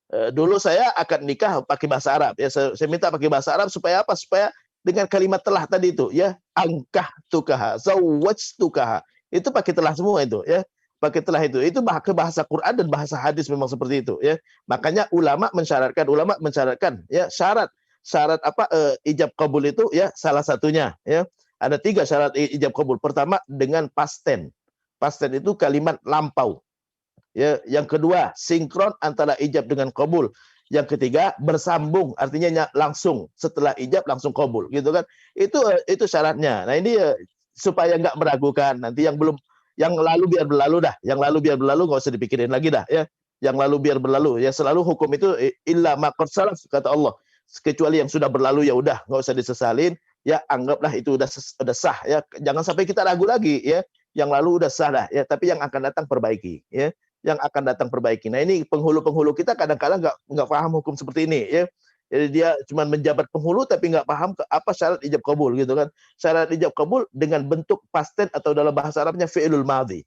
Dulu saya akan nikah pakai bahasa Arab, ya. Saya minta pakai bahasa Arab supaya apa? Supaya dengan kalimat telah tadi itu, ya, ankahtukaha, zawwajtukaha. Itu pakai telah semua itu, ya. Pakai telah itu. Itu bahasa Quran dan bahasa hadis memang seperti itu, ya. Makanya ulama mensyaratkan, ya, syarat apa, ijab kabul itu, ya, salah satunya, ya. Ada 3 syarat ijab kabul. Pertama dengan past tense. Past tense itu kalimat lampau. Ya, yang kedua, sinkron antara ijab dengan kabul. Yang ketiga, bersambung, artinya langsung setelah ijab langsung kabul, gitu kan? Itu syaratnya. Nah, ini supaya nggak meragukan. Nanti yang lalu biar berlalu dah. Yang lalu biar berlalu, nggak usah dipikirin lagi dah, ya. Yang lalu biar berlalu. Ya, selalu hukum itu illa ma qad salaf, kata Allah. Kecuali yang sudah berlalu, ya udah, nggak usah disesalin. Ya, anggaplah itu udah sah, ya. Jangan sampai kita ragu lagi, ya. Yang lalu udah sah dah, ya. Tapi yang akan datang perbaiki, ya. Yang akan datang perbaiki. Nah, ini penghulu-penghulu kita kadang-kadang nggak paham hukum seperti ini, ya. Jadi dia cuma menjabat penghulu tapi nggak paham apa syarat ijab kabul, gitu kan. Syarat ijab kabul dengan bentuk past tense atau dalam bahasa Arabnya fi'lul madhi.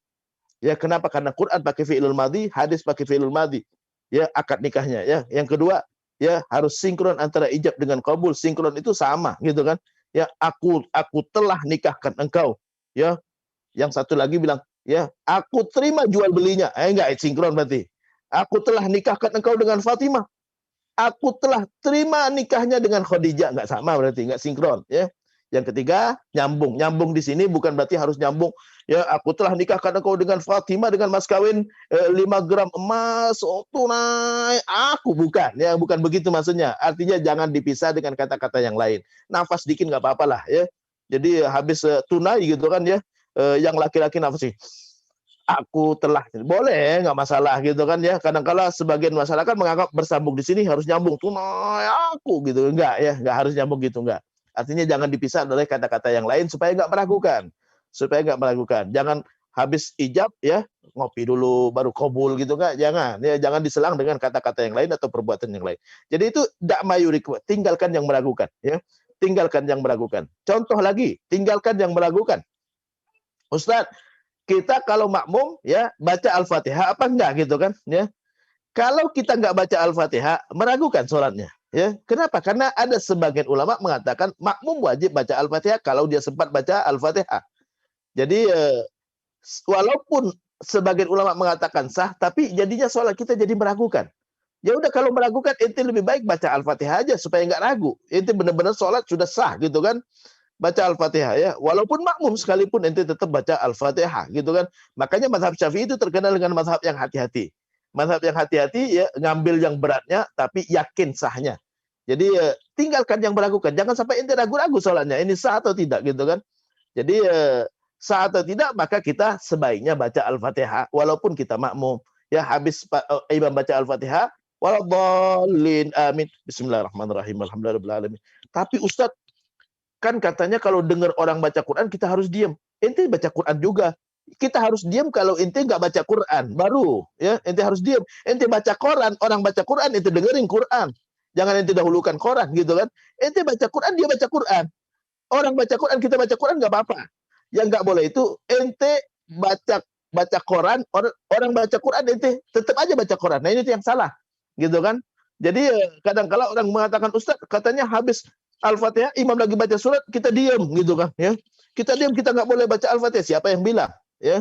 Ya, kenapa? Karena Quran pakai fi'lul madhi, hadis pakai fi'lul madhi. Ya, akad nikahnya, ya. Yang kedua, ya, harus sinkron antara ijab dengan kabul. Sinkron itu sama, gitu kan. Ya, aku telah nikahkan engkau. Ya. Yang satu lagi bilang, ya, aku terima jual belinya. Enggak sinkron berarti. Aku telah nikahkan engkau dengan Fatimah. Aku telah terima nikahnya dengan Khadijah. Enggak sama berarti, enggak sinkron, ya. Yang ketiga, nyambung. Nyambung di sini bukan berarti harus nyambung. Ya, aku telah nikahkan engkau dengan Fatimah dengan mas kawin 5 gram emas tunai. Aku bukan, ya, bukan begitu maksudnya. Artinya jangan dipisah dengan kata-kata yang lain. Nafas dikit nggak apa-apa lah, ya. Jadi habis tunai gitu kan, ya. Yang laki-laki nafas sih. Aku telah, boleh, nggak masalah, gitu kan, ya. Kadang-kala sebagian masyarakat menganggap bersambung di sini harus nyambung tunai aku gitu, enggak, ya, nggak harus nyambung gitu, enggak. Artinya jangan dipisah oleh kata-kata yang lain supaya nggak meragukan, jangan habis ijab, ya, ngopi dulu baru kabul gitu, enggak, jangan, ya, jangan diselang dengan kata-kata yang lain atau perbuatan yang lain. Jadi itu mayuriku, tinggalkan yang meragukan, ya, tinggalkan yang meragukan. Contoh lagi, tinggalkan yang meragukan. Ustaz, kita kalau makmum, ya, baca Al-Fatihah apa enggak, gitu kan, ya. Kalau kita nggak baca Al-Fatihah, meragukan sholatnya. Ya, kenapa? Karena ada sebagian ulama mengatakan makmum wajib baca Al-Fatihah kalau dia sempat baca Al-Fatihah. Jadi walaupun sebagian ulama mengatakan sah, tapi jadinya sholat kita jadi meragukan. Ya udah, kalau meragukan, ente lebih baik baca Al-Fatihah aja supaya nggak ragu. Ente benar-benar sholat sudah sah, gitu kan? Baca Al-Fatihah, ya. Walaupun makmum sekalipun ente tetap baca Al-Fatihah, gitu kan? Makanya mazhab Syafi'i itu terkenal dengan mazhab yang hati-hati. Mazhab yang hati-hati, ya, ngambil yang beratnya tapi yakin sahnya. Jadi tinggalkan yang meragukan. Jangan sampai ente ragu-ragu sholatnya ini sah atau tidak, gitu kan. Jadi sah atau tidak, maka kita sebaiknya baca Al-Fatihah walaupun kita makmum. Ya, habis imam baca Al-Fatihah, waladhdallin, amin, bismillahirrahmanirrahim, alhamdulillahirabbil alamin. Tapi Ustaz, kan katanya kalau dengar orang baca Quran kita harus diam. Ente baca Quran juga. Kita harus diam kalau ente nggak baca Quran, baru, ya, ente harus diam. Ente baca Quran, orang baca Quran, ente dengerin Quran. Jangan ente dahulukan Quran, gitu kan. Ente baca Quran, dia baca Quran. Orang baca Quran, kita baca Quran, nggak apa-apa. Yang nggak boleh itu ente baca Quran, orang baca Quran, ente tetap aja baca Quran. Nah, ini yang salah, gitu kan. Jadi kadang-kala orang mengatakan, Ustaz, katanya habis Al-Fatihah, imam lagi baca surat, kita diam, gitu kan, ya. Kita diam, kita nggak boleh baca Al-Fatihah. Siapa yang bilang? Ya,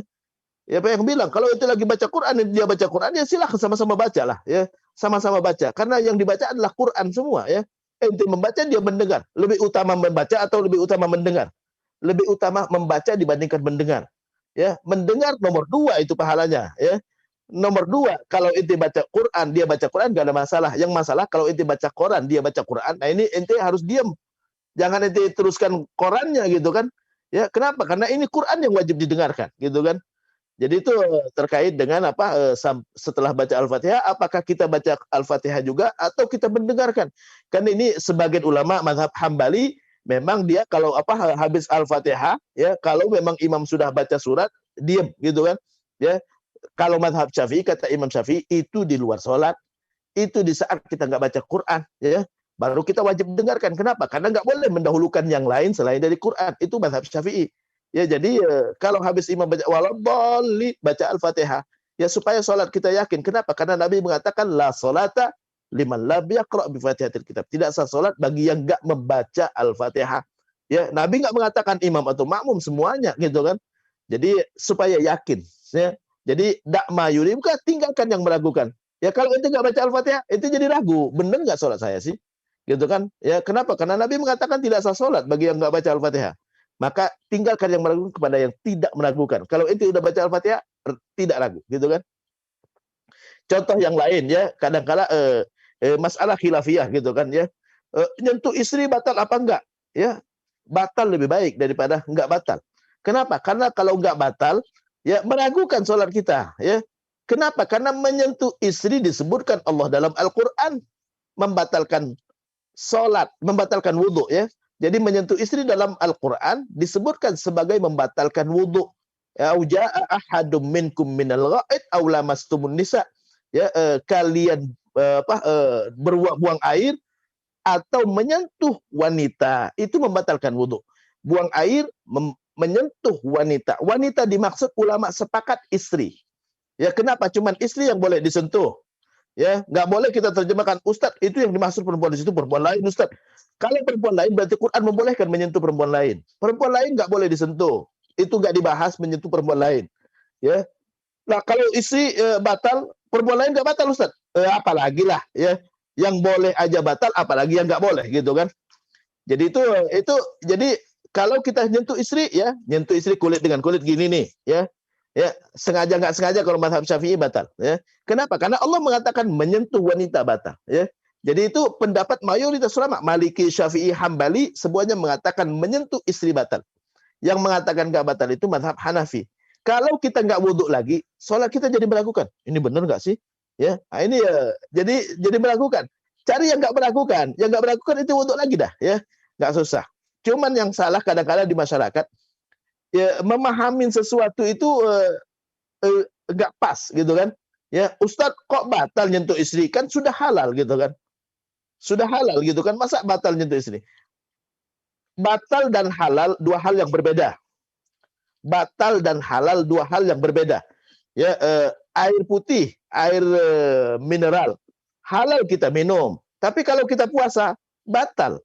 siapa yang bilang? Kalau itu lagi baca Quran, dia baca Quran, ya silahkan sama-sama baca lah, ya, sama-sama baca. Karena yang dibaca adalah Quran semua, ya. Ente membaca, dia mendengar. Lebih utama membaca atau lebih utama mendengar? Lebih utama membaca dibandingkan mendengar. Ya, mendengar nomor 2 itu pahalanya, ya. Nomor dua, kalau ente baca Quran, dia baca Quran, gak ada masalah. Yang masalah kalau ente baca Quran, dia baca Quran, nah ini ente harus diam. Jangan ente teruskan Qurannya gitu kan. Ya, kenapa? Karena ini Quran yang wajib didengarkan, gitu kan. Jadi itu terkait dengan setelah baca Al-Fatihah, apakah kita baca Al-Fatihah juga atau kita mendengarkan? Kan ini sebagian ulama mazhab Hambali memang dia kalau habis Al-Fatihah ya, kalau memang imam sudah baca surat, diam gitu kan. Ya, kalau mazhab Syafi'i kata Imam Syafi'i itu di luar sholat, itu di saat kita nggak baca Quran ya, baru kita wajib dengarkan. Kenapa? Karena nggak boleh mendahulukan yang lain selain dari Quran. Itu mazhab Syafi'i. Ya, jadi kalau habis imam baca waladhdallin, baca Al-Fatihah, ya supaya sholat kita yakin. Kenapa? Karena Nabi mengatakan la sholata liman lam yaqra' bi Fatihatil Kitab. Tidak sah sholat bagi yang nggak membaca Al-Fatihah. Ya, Nabi nggak mengatakan imam atau makmum, semuanya gitu kan. Jadi supaya yakin ya. Jadi dakma yuribka, tinggalkan yang meragukan. Ya kalau itu nggak baca Al-Fatihah, itu jadi ragu. Bener nggak sholat saya sih? Gitu kan? Ya kenapa? Karena Nabi mengatakan tidak sah sholat bagi yang nggak baca Al-Fatihah. Maka tinggalkan yang meragukan kepada yang tidak meragukan. Kalau itu udah baca Al-Fatihah, tidak ragu, gitu kan? Contoh yang lain ya, kadang-kala masalah khilafiyah gitu kan ya. Nyentuh istri batal apa enggak? Ya, batal lebih baik daripada enggak batal. Kenapa? Karena kalau enggak batal, ya meragukan sholat kita, ya. Kenapa? Karena menyentuh istri disebutkan Allah dalam Al-Quran membatalkan sholat, membatalkan wudhu ya. Jadi menyentuh istri dalam Al-Quran disebutkan sebagai membatalkan wudhu. Ya, ja'a ahadum minkum minal gha'id aw lamastumun nisa. Ya, kalian buang air atau menyentuh wanita itu membatalkan wudhu. Buang air, menyentuh wanita. Wanita dimaksud ulama sepakat istri. Ya, kenapa cuman istri yang boleh disentuh? Ya, nggak boleh kita terjemahkan Ustadz itu yang dimaksud perempuan di situ perempuan lain Ustadz. Kalau perempuan lain berarti Quran membolehkan menyentuh perempuan lain. Perempuan lain nggak boleh disentuh. Itu nggak dibahas menyentuh perempuan lain. Ya. Nah kalau istri batal, perempuan lain nggak batal Ustadz. Apalagi lah ya. Yang boleh aja batal, apalagi yang nggak boleh gitu kan. Jadi itu jadi kalau kita nyentuh istri ya, nyentuh istri kulit dengan kulit gini nih ya. Ya, sengaja nggak sengaja kalau mazhab Syafi'i batal ya. Kenapa? Karena Allah mengatakan menyentuh wanita batal ya. Jadi itu pendapat mayoritas ulama Maliki, Syafi'i, Hambali semuanya mengatakan menyentuh istri batal. Yang mengatakan nggak batal itu mazhab Hanafi. Kalau kita nggak wudhu lagi, sholat kita jadi meragukan. Ini benar nggak sih? Ya, nah ini ya, jadi meragukan. Cari yang nggak meragukan. Yang nggak meragukan itu wudhu lagi dah ya. Nggak susah. Cuman yang salah kadang-kadang di masyarakat ya, memahami sesuatu itu nggak pas gitu kan ya. Ustadz kok batal nyentuh istri, kan sudah halal gitu kan, sudah halal gitu kan, masa batal nyentuh istri? Batal dan halal dua hal yang berbeda. Batal dan halal dua hal yang berbeda ya. Air putih, air mineral halal kita minum, tapi kalau kita puasa batal.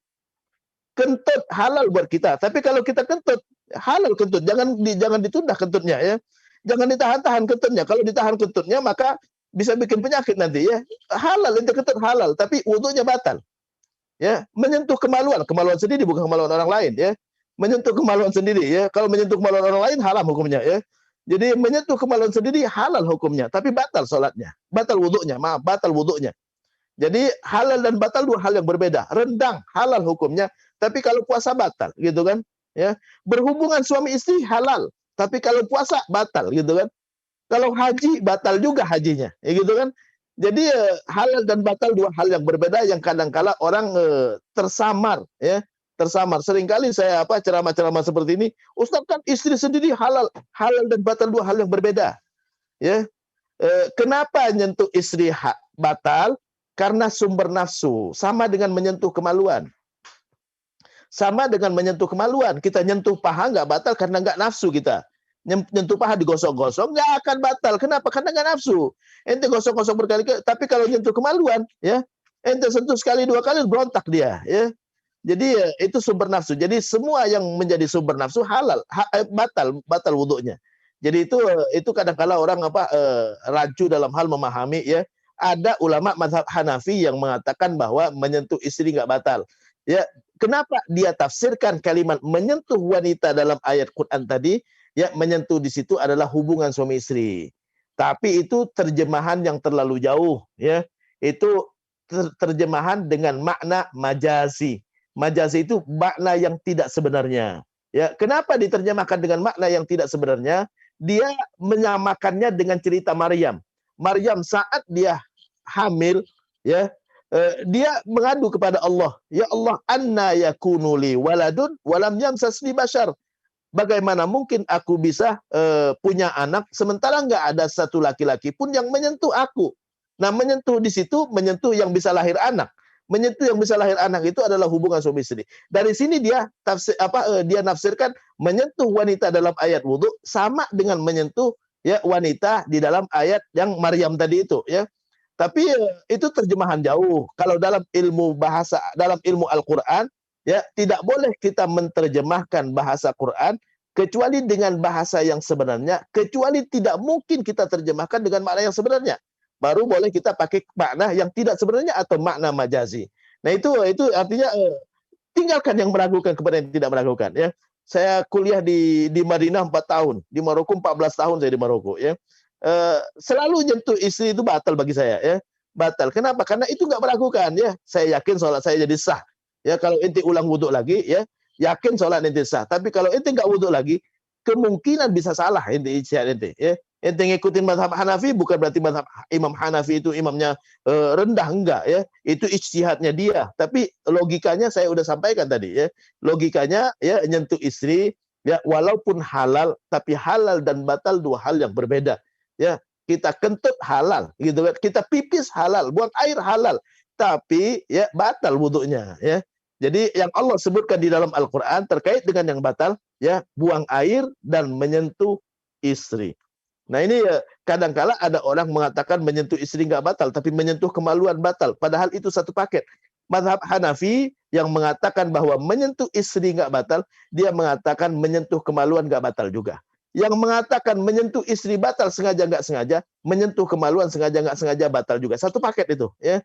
Kentut halal buat kita, tapi kalau kita kentut halal kentut, jangan ditunda kentutnya ya. Jangan ditahan-tahan kentutnya. Kalau ditahan kentutnya maka bisa bikin penyakit nanti ya. Halal itu kentut halal, tapi wudunya batal. Ya, menyentuh kemaluan sendiri bukan kemaluan orang lain ya. Menyentuh kemaluan sendiri ya. Kalau menyentuh kemaluan orang lain haram hukumnya ya. Jadi menyentuh kemaluan sendiri halal hukumnya, tapi batal sholatnya, batal wudunya, batal wudunya. Jadi halal dan batal dua hal yang berbeda. Rendang halal hukumnya, tapi kalau puasa batal, gitu kan? Ya, berhubungan suami istri halal, tapi kalau puasa batal, gitu kan? Kalau haji batal juga hajinya, ya gitu kan? Jadi halal dan batal dua hal yang berbeda yang kadang-kala orang tersamar, ya, tersamar. Seringkali saya ceramah-ceramah seperti ini, Ustaz kan istri sendiri halal, halal dan batal dua hal yang berbeda, ya. Kenapa nyentuh istri batal? Karena sumber nafsu, sama dengan menyentuh kemaluan. Sama dengan menyentuh kemaluan. Kita nyentuh paha nggak batal karena nggak nafsu kita. Nyentuh paha digosok-gosok nggak akan batal. Kenapa? Karena nggak nafsu. Ente gosok-gosok berkali-kali, tapi kalau nyentuh kemaluan, ya, ente sentuh sekali dua kali berontak dia, ya. Jadi itu sumber nafsu. Jadi semua yang menjadi sumber nafsu halal, batal wudunya. Jadi itu kadang-kala orang rancu dalam hal memahami ya. Ada ulama mazhab Hanafi yang mengatakan bahwa menyentuh istri nggak batal. Ya, kenapa dia tafsirkan kalimat menyentuh wanita dalam ayat Quran tadi? Ya, menyentuh di situ adalah hubungan suami istri. Tapi itu terjemahan yang terlalu jauh, ya. Itu terjemahan dengan makna majazi. Majazi itu makna yang tidak sebenarnya. Ya, kenapa diterjemahkan dengan makna yang tidak sebenarnya? Dia menyamakannya dengan cerita Maryam. Maryam saat dia hamil, ya, dia mengadu kepada Allah, ya Allah, anna yakunu li waladun walam yamsasni bashar. Bagaimana mungkin aku bisa punya anak sementara nggak ada satu laki-laki pun yang menyentuh aku. Nah, menyentuh di situ menyentuh yang bisa lahir anak. Menyentuh yang bisa lahir anak itu adalah hubungan suami istri. Dari sini dia dia nafsirkan menyentuh wanita dalam ayat wudhu sama dengan menyentuh ya wanita di dalam ayat yang Maryam tadi itu, ya. Tapi itu terjemahan jauh. Kalau dalam ilmu bahasa, dalam ilmu Al-Qur'an, ya, tidak boleh kita menerjemahkan bahasa Quran kecuali dengan bahasa yang sebenarnya, kecuali tidak mungkin kita terjemahkan dengan makna yang sebenarnya. Baru boleh kita pakai makna yang tidak sebenarnya atau makna majazi. Nah, itu artinya tinggalkan yang meragukan kepada yang tidak meragukan, ya. Saya kuliah di Madinah 4 tahun, di Maroko 14 tahun saya di Maroko, ya. Selalu nyentuh istri itu batal bagi saya, ya. Batal. Kenapa? Karena itu nggak meragukan, ya. Saya yakin sholat saya jadi sah. Ya, kalau ente ulang wudhu lagi, ya, yakin sholat ente sah. Tapi kalau ente nggak wudhu lagi, kemungkinan bisa salah ente ijtihad ente, ya. Ente ngikutin mazhab Hanafi bukan berarti mazhab Imam Hanafi itu imamnya rendah, enggak, ya. Itu ijtihadnya dia. Tapi logikanya saya udah sampaikan tadi, ya. Logikanya, ya, nyentuh istri, ya, walaupun halal, tapi halal dan batal dua hal yang berbeda. Ya, kita kentut halal, gitu kan. Kita pipis halal, buang air halal, tapi ya batal wudhunya, ya. Jadi yang Allah sebutkan di dalam Al-Qur'an terkait dengan yang batal, ya, buang air dan menyentuh istri. Nah, ini kadangkala ada orang mengatakan menyentuh istri nggak batal, tapi menyentuh kemaluan batal. Padahal itu satu paket. Mazhab Hanafi yang mengatakan bahwa menyentuh istri nggak batal, dia mengatakan menyentuh kemaluan nggak batal juga. Yang mengatakan menyentuh istri batal sengaja nggak sengaja, menyentuh kemaluan sengaja nggak sengaja batal juga. Satu paket itu, ya.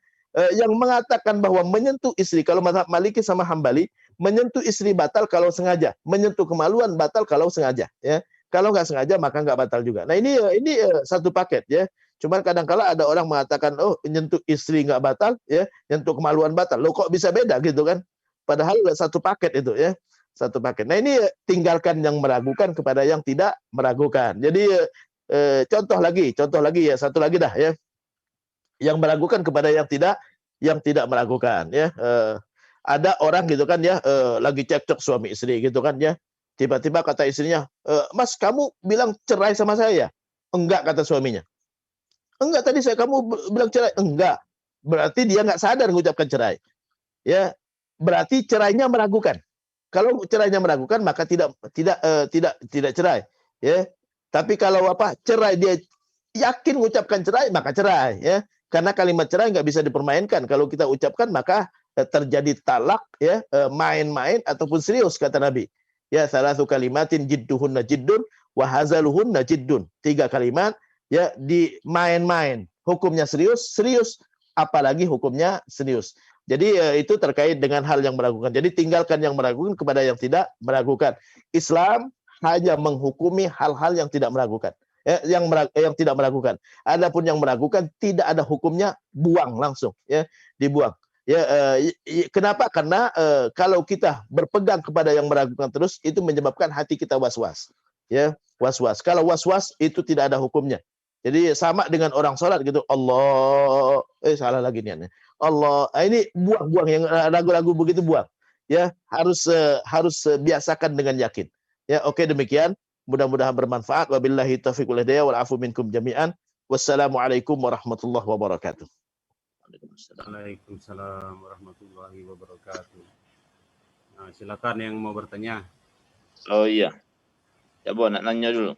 Yang mengatakan bahwa menyentuh istri, kalau mazhab Maliki sama Hambali, menyentuh istri batal kalau sengaja, menyentuh kemaluan batal kalau sengaja, ya. Kalau nggak sengaja maka nggak batal juga. Nah, ini satu paket, ya. Cuman kadang-kala ada orang mengatakan, oh, nyentuh istri nggak batal, ya, nyentuh kemaluan batal. Loh, kok bisa beda gitu kan? Padahal satu paket itu, ya, satu paket. Nah, ini tinggalkan yang meragukan kepada yang tidak meragukan. Jadi contoh lagi ya, satu lagi dah, ya, yang meragukan kepada yang tidak meragukan, ya. Ada orang gitu kan, ya, lagi cekcok suami istri gitu kan, ya. Tiba-tiba kata istrinya, "Mas, kamu bilang cerai sama saya?" "Enggak," kata suaminya. "Enggak, tadi kamu bilang cerai." "Enggak." Berarti dia nggak sadar mengucapkan cerai. Ya, berarti cerainya meragukan. Kalau cerainya meragukan maka tidak cerai, ya. Tapi kalau cerai dia yakin mengucapkan cerai maka cerai, ya. Karena kalimat cerai nggak bisa dipermainkan. Kalau kita ucapkan maka terjadi talak, ya, main-main ataupun serius kata Nabi. Ya, salatu kalimatin jidduhunna jiddun wa hazaluhunna jiddun. 3 kalimat, ya, di main-main. Hukumnya serius, apalagi hukumnya serius. Jadi itu terkait dengan hal yang meragukan. Jadi tinggalkan yang meragukan kepada yang tidak meragukan. Islam hanya menghukumi hal-hal yang tidak meragukan. Yang tidak meragukan. Adapun yang meragukan tidak ada hukumnya, buang langsung, ya, dibuang. Ya, kenapa? Karena kalau kita berpegang kepada yang meragukan terus itu menyebabkan hati kita was-was. Ya, was-was. Kalau was-was itu tidak ada hukumnya. Jadi sama dengan orang sholat gitu, Allah, salah lagi niatnya. Allah, ini buang yang ragu-ragu begitu, buang. Ya, harus biasakan dengan yakin. Ya, oke, demikian. Mudah-mudahan bermanfaat. Wabillahi taufiq wal hidayah wal afu minkum jami'an. Wassalamualaikum warahmatullahi wabarakatuh. Waalaikumsalam warahmatullahi wabarakatuh. Nah, silakan yang mau bertanya. Oh iya. Coba nak nanya dulu.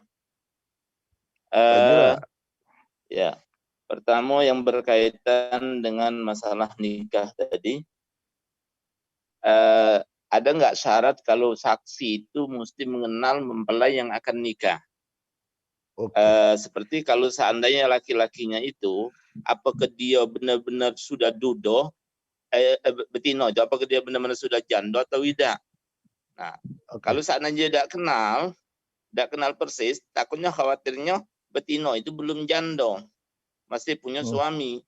Ya. Pertama yang berkaitan dengan masalah nikah tadi. Ada nggak syarat kalau saksi itu mesti mengenal mempelai yang akan nikah? Seperti kalau seandainya laki-lakinya itu, apakah dia benar-benar sudah dudo, betino, apakah dia benar-benar sudah janda atau tidak? Nah, kalau seandainya tidak kenal persis, takutnya khawatirnya betino itu belum janda, masih punya suami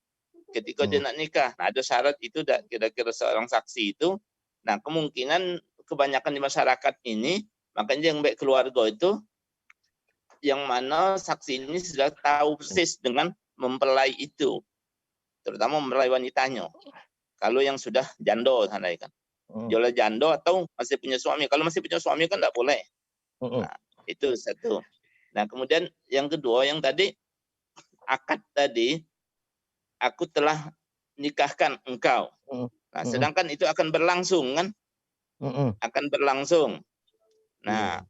ketika dia nak nikah. Nah, ada syarat itu kira-kira seorang saksi itu. Nah, kemungkinan kebanyakan di masyarakat ini, makanya yang baik keluarga itu, yang mana saksi ini sudah tahu persis dengan mempelai itu, terutama mempelai wanitanya. Kalau yang sudah janda, kan. Jual janda atau masih punya suami. Kalau masih punya suami kan tidak boleh. Nah, itu satu. Nah, kemudian yang kedua, yang tadi akad tadi, aku telah nikahkan engkau. Nah, sedangkan itu akan berlangsung kan? Akan berlangsung. Nah,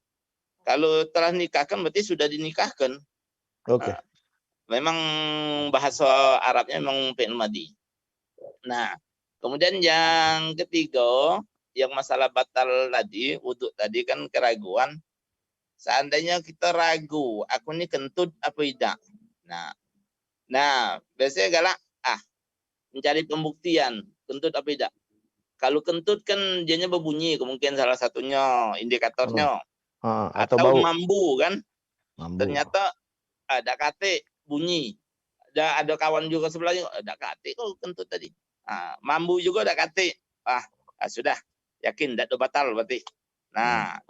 kalau telah nikahkan berarti sudah dinikahkan. Oke. Memang bahasa Arabnya memang fi'il madhi. Nah, kemudian yang ketiga, yang masalah batal tadi, wudhu tadi kan keraguan. Seandainya kita ragu, aku ini kentut apa tidak. Nah, biasanya galak, mencari pembuktian, kentut apa tidak. Kalau kentut kan dianya berbunyi, kemungkinan salah satunya indikatornya. Atau Atau bau. mambu kan. Mambu. Ternyata ada kate bunyi. Ada kawan juga sebelahnya, ada kate kok kentut tadi. Mambu juga ada kate. Sudah yakin tidak batal berarti. Nah,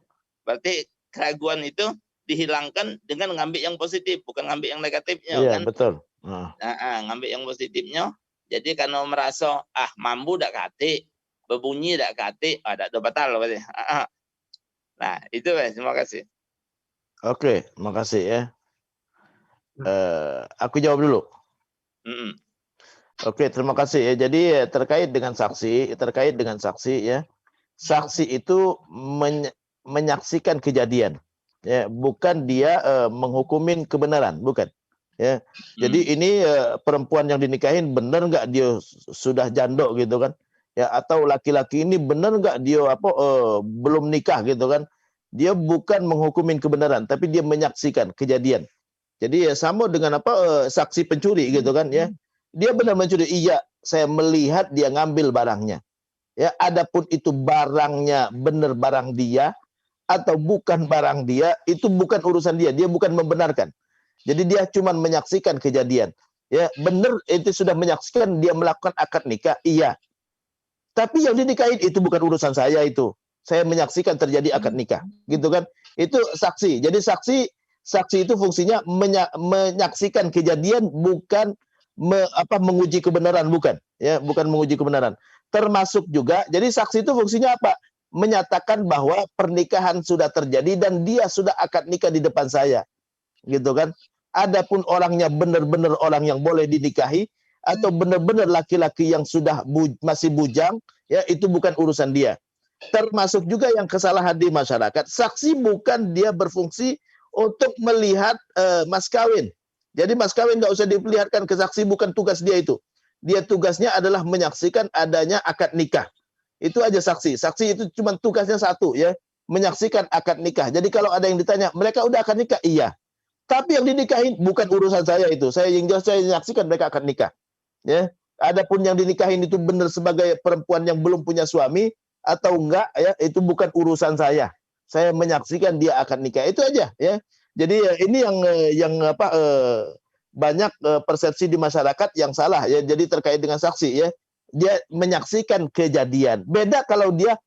berarti keraguan itu dihilangkan dengan ngambil yang positif, bukan ngambil yang negatifnya. Iya, kan? betul. Ngambil yang positifnya. Jadi kalau mambu tidak kate, berbunyi tidak kate, tidak batal berarti. Nah, itu terima kasih. Oke, makasih ya. Aku jawab dulu. Oke, terima kasih ya. Jadi terkait dengan saksi ya. Saksi itu menyaksikan kejadian, ya, bukan dia menghukumin kebenaran, bukan. Ya, jadi ini perempuan yang dinikahin benar nggak dia sudah janda gitu kan? Ya, atau laki-laki ini benar nggak dia belum nikah gitu kan? Dia bukan menghukumin kebenaran, tapi dia menyaksikan kejadian. Jadi ya sama dengan saksi pencuri gitu kan ya. Dia benar mencuri, iya, saya melihat dia ngambil barangnya. Ya, adapun itu barangnya benar barang dia atau bukan barang dia, itu bukan urusan dia. Dia bukan membenarkan. Jadi dia cuma menyaksikan kejadian. Ya, benar itu sudah menyaksikan dia melakukan akad nikah, iya. Tapi yang dinikahin itu bukan urusan saya itu. Saya menyaksikan terjadi akad nikah, gitu kan? Itu saksi. Jadi saksi itu fungsinya menyaksikan kejadian, bukan menguji kebenaran, bukan. Ya, bukan menguji kebenaran. Termasuk juga, jadi saksi itu fungsinya apa? Menyatakan bahwa pernikahan sudah terjadi dan dia sudah akad nikah di depan saya, gitu kan? Adapun orangnya benar-benar orang yang boleh dinikahi atau benar-benar laki-laki yang sudah masih bujang, ya itu bukan urusan dia. Termasuk juga yang kesalahan di masyarakat, saksi bukan dia berfungsi untuk melihat mas kawin. Jadi mas kawin nggak usah diperlihatkan ke saksi, bukan tugas dia itu. Dia tugasnya adalah menyaksikan adanya akad nikah. Itu aja saksi. Saksi itu cuma tugasnya satu, ya, menyaksikan akad nikah. Jadi kalau ada yang ditanya, mereka udah akad nikah? Iya. Tapi yang dinikahin bukan urusan saya itu. Saya menyaksikan mereka akad nikah. Ya. Adapun yang dinikahin itu benar sebagai perempuan yang belum punya suami atau enggak, ya, itu bukan urusan saya. Saya menyaksikan dia akad nikah. Itu aja, ya. Jadi ini yang banyak persepsi di masyarakat yang salah, ya. Jadi terkait dengan saksi, ya, dia menyaksikan kejadian. Beda kalau dia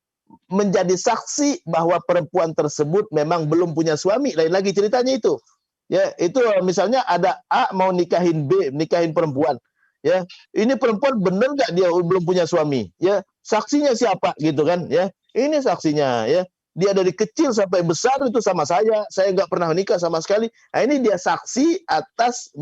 menjadi saksi bahwa perempuan tersebut memang belum punya suami, lain lagi ceritanya itu. Ya, itu misalnya ada A mau nikahin B, nikahin perempuan. Ya, ini perempuan benar nggak dia belum punya suami? Ya, saksinya siapa gitu kan? Ya, ini saksinya, ya. Dia dari kecil sampai besar itu sama saya nggak pernah nikah sama sekali. Nah, ini dia saksi atas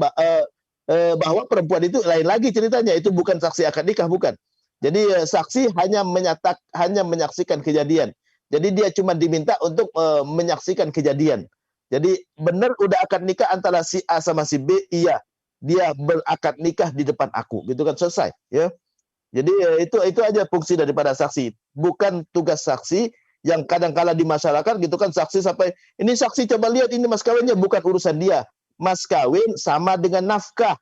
bahwa perempuan itu, lain lagi ceritanya, itu bukan saksi akad nikah, bukan. Jadi saksi hanya menyaksikan kejadian. Jadi dia cuma diminta untuk menyaksikan kejadian. Jadi benar udah akad nikah antara si A sama si B, iya. Dia berakad nikah di depan aku, gitu kan, selesai, ya. Jadi itu aja fungsi daripada saksi. Bukan tugas saksi yang kadang-kala di masyarakat gitu kan, saksi sampai ini saksi coba lihat ini mas kawinnya, bukan urusan dia. Mas kawin sama dengan nafkah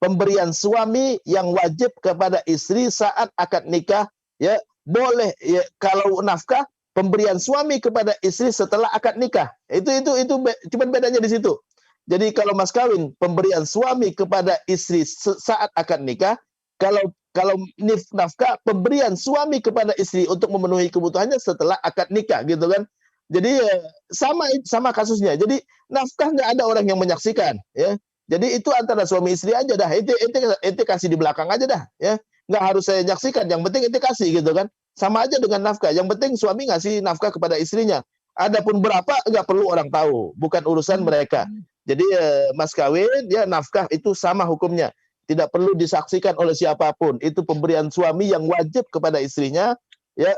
pemberian suami yang wajib kepada istri saat akad nikah, ya, boleh, ya, kalau nafkah pemberian suami kepada istri setelah akad nikah. Itu cuma bedanya di situ. Jadi kalau mas kawin, pemberian suami kepada istri saat akad nikah, kalau nafkah, pemberian suami kepada istri untuk memenuhi kebutuhannya setelah akad nikah, gitu kan. Jadi sama kasusnya. Jadi nafkah nggak ada orang yang menyaksikan, ya. Jadi itu antara suami istri aja dah. Ente kasih di belakang aja dah, ya. Nggak harus saya nyaksikan. Yang penting ente kasih, gitu kan. Sama aja dengan nafkah. Yang penting suami ngasih nafkah kepada istrinya. Adapun berapa nggak perlu orang tahu, bukan urusan mereka. Jadi mas kawin, ya nafkah itu sama hukumnya. Tidak perlu disaksikan oleh siapapun. Itu pemberian suami yang wajib kepada istrinya. Ya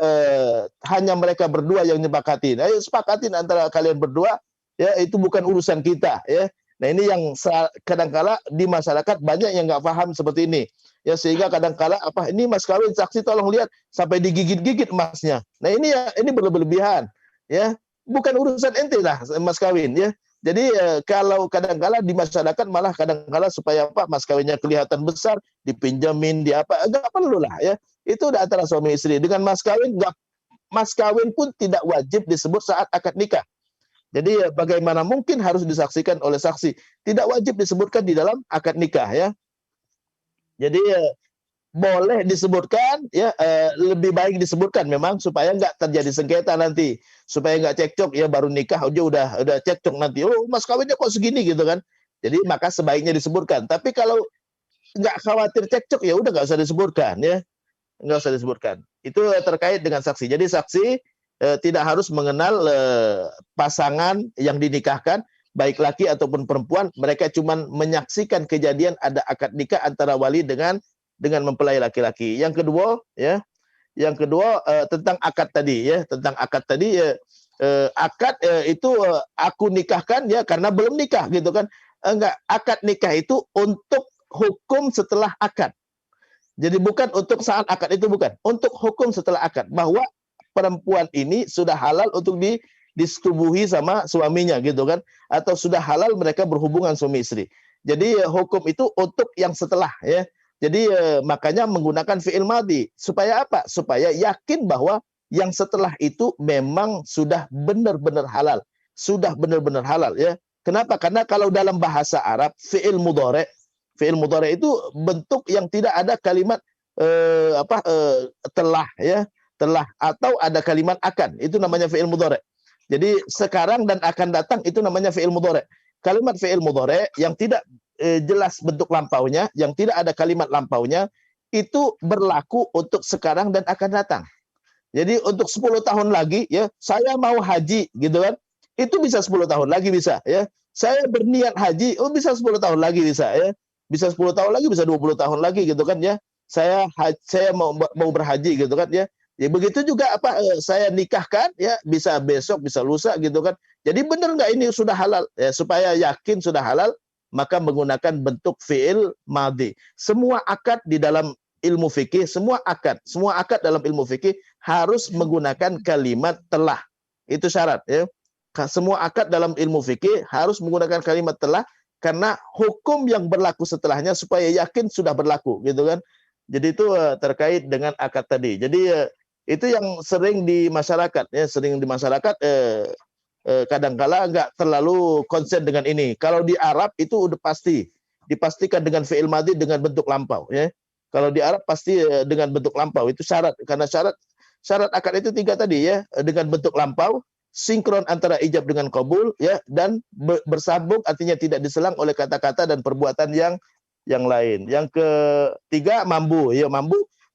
hanya mereka berdua yang nyepakatin. Ayo sepakatin antara kalian berdua. Ya itu bukan urusan kita. Ya. Nah ini yang kadangkala di masyarakat banyak yang nggak paham seperti ini. Ya sehingga kadangkala ini mas kawin saksi tolong lihat sampai digigit-gigit emasnya. Nah ini berlebihan. Ya bukan urusan ente lah mas kawin. Ya. Jadi kalau kadang-kala di masyarakat malah kadang-kala supaya mas kawinnya kelihatan besar, dipinjemin, enggak perlu lah ya. Itu udah antara suami istri. Dengan mas kawin mas kawin pun tidak wajib disebut saat akad nikah. Jadi bagaimana mungkin harus disaksikan oleh saksi. Tidak wajib disebutkan di dalam akad nikah ya. Jadi boleh disebutkan ya, lebih baik disebutkan memang supaya nggak terjadi sengketa nanti, supaya nggak cekcok ya, baru nikah aja udah cekcok nanti, oh mas kawinnya kok segini gitu kan. Jadi maka sebaiknya disebutkan. Tapi kalau nggak khawatir cekcok ya udah nggak usah disebutkan ya, nggak usah disebutkan. Itu terkait dengan saksi. Jadi saksi tidak harus mengenal pasangan yang dinikahkan, baik laki ataupun perempuan. Mereka cuma menyaksikan kejadian ada akad nikah antara wali dengan mempelai laki-laki. Yang kedua ya, tentang akad tadi ya, akad itu aku nikahkan ya karena belum nikah gitu kan. Enggak, akad nikah itu untuk hukum setelah akad. Jadi bukan untuk saat akad, itu bukan. Untuk hukum setelah akad, bahwa perempuan ini sudah halal untuk disetubuhi sama suaminya gitu kan, atau sudah halal mereka berhubungan suami istri. Jadi hukum itu untuk yang setelah ya. Jadi makanya menggunakan fi'il madhi. Supaya apa? Supaya yakin bahwa yang setelah itu memang sudah benar-benar halal. Sudah benar-benar halal ya. Kenapa? Karena kalau dalam bahasa Arab fi'il mudhari itu bentuk yang tidak ada kalimat telah ya, telah, atau ada kalimat akan. Itu namanya fi'il mudhari. Jadi sekarang dan akan datang itu namanya fi'il mudhari. Kalimat fi'il mudhari yang tidak jelas bentuk lampaunya, yang tidak ada kalimat lampaunya, itu berlaku untuk sekarang dan akan datang. Jadi untuk 10 tahun lagi ya, saya mau haji gitu kan, itu bisa 10 tahun lagi bisa ya. Saya berniat haji, bisa 10 tahun lagi bisa ya. Bisa 10 tahun lagi, bisa 20 tahun lagi gitu kan ya. Saya mau berhaji gitu kan ya. Ya begitu juga saya nikahkan ya, bisa besok, bisa lusa gitu kan. Jadi benar nggak ini sudah halal ya, supaya yakin sudah halal, maka menggunakan bentuk fi'il madhi. Semua akad di dalam ilmu fikih, semua akad dalam ilmu fikih harus menggunakan kalimat telah. Itu syarat ya. Semua akad dalam ilmu fikih harus menggunakan kalimat telah, karena hukum yang berlaku setelahnya supaya yakin sudah berlaku gitu kan. Jadi itu terkait dengan akad tadi. Jadi itu yang sering di masyarakat ya, kadang-kala nggak terlalu konsen dengan ini. Kalau di Arab itu udah dipastikan dengan fi'il madhi dengan bentuk lampau ya. Kalau di Arab pasti dengan bentuk lampau, itu syarat, karena syarat akad itu 3 tadi ya, dengan bentuk lampau, sinkron antara ijab dengan qabul ya, dan bersambung, artinya tidak diselang oleh kata-kata dan perbuatan yang lain. Yang ketiga mambu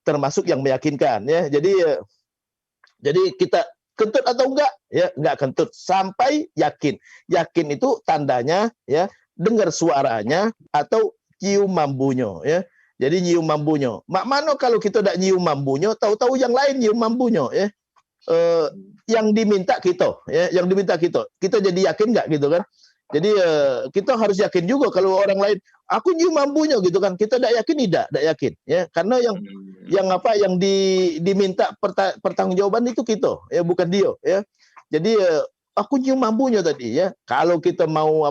termasuk yang meyakinkan ya. Jadi kita kentut atau enggak? Ya, enggak kentut sampai yakin. Yakin itu tandanya ya, dengar suaranya atau nyium mambunya ya. Jadi nyium mambunya. Mak mano kalau kita tidak nyium mambunya, tahu-tahu yang lain nyium mambunya ya. Yang diminta kita ya, kita jadi yakin enggak gitu kan. Jadi kita harus yakin juga. Kalau orang lain aku nyium mambunya gitu kan, kita tidak yakin ya, karena yang diminta pertanggungjawaban itu kita ya, bukan dia ya. Jadi aku nyium mambunya tadi ya. Kalau kita mau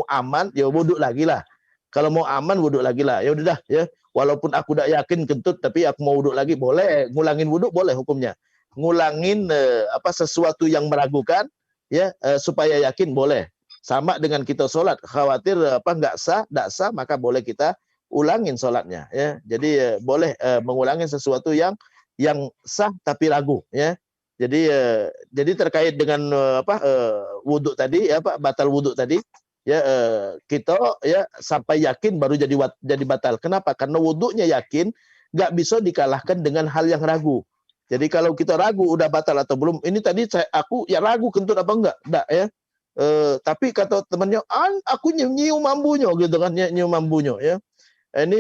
aman ya wudhu lagi lah. Kalau mau aman wudhu lagi lah. Ya udah ya. Walaupun aku tidak yakin kentut, tapi aku mau wudhu lagi boleh. Ngulangin wudhu boleh hukumnya. Ngulangin sesuatu yang meragukan ya, supaya yakin boleh. sama dengan kita sholat, khawatir nggak sah, maka boleh kita ulangin sholatnya, ya. Jadi boleh mengulangi sesuatu yang sah tapi ragu, ya. Jadi terkait dengan wudhu tadi, ya Pak, batal wudhu tadi, ya kita ya sampai yakin baru jadi batal. Kenapa? Karena wudhunya yakin, nggak bisa dikalahkan dengan hal yang ragu. Jadi kalau kita ragu udah batal atau belum, ini tadi aku ya ragu kentut apa enggak ya. Tapi kata temannya, aku nyium mambunya gitu kan, nyium mambunya ya. Ini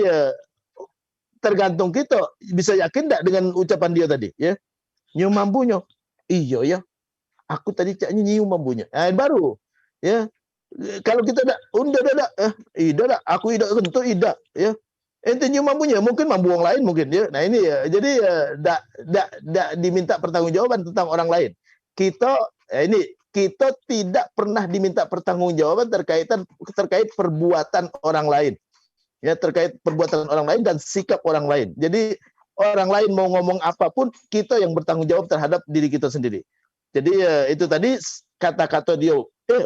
tergantung kita bisa yakin enggak dengan ucapan dia tadi ya. Nyium mambunya. Iya ya. Aku tadi nyium mambunya. Baru ya. Kalau kita udah aku tidak kentut tidak ya. Ente nyium mambunya, mungkin mambu orang lain mungkin ya. Nah ini ya, jadi tidak diminta pertanggungjawaban tentang orang lain. Kita tidak pernah diminta pertanggungjawaban terkait perbuatan orang lain. Ya, terkait perbuatan orang lain dan sikap orang lain. Jadi orang lain mau ngomong apapun, kita yang bertanggung jawab terhadap diri kita sendiri. Jadi itu tadi kata-kata dia,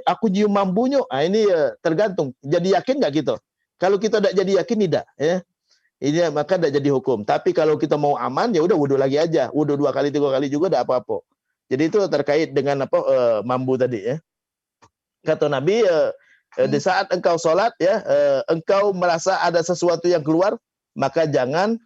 aku nyium mambunya. Ini tergantung. Jadi yakin nggak kita? Kalau kita tidak jadi yakin tidak, ya. Ini maka tidak jadi hukum. Tapi kalau kita mau aman, ya udah wudhu lagi aja. Wudhu 2 kali 3 kali juga tidak apa-apa. Jadi itu terkait dengan mambu tadi, ya. Kata Nabi, di saat engkau sholat, ya, engkau merasa ada sesuatu yang keluar, maka jangan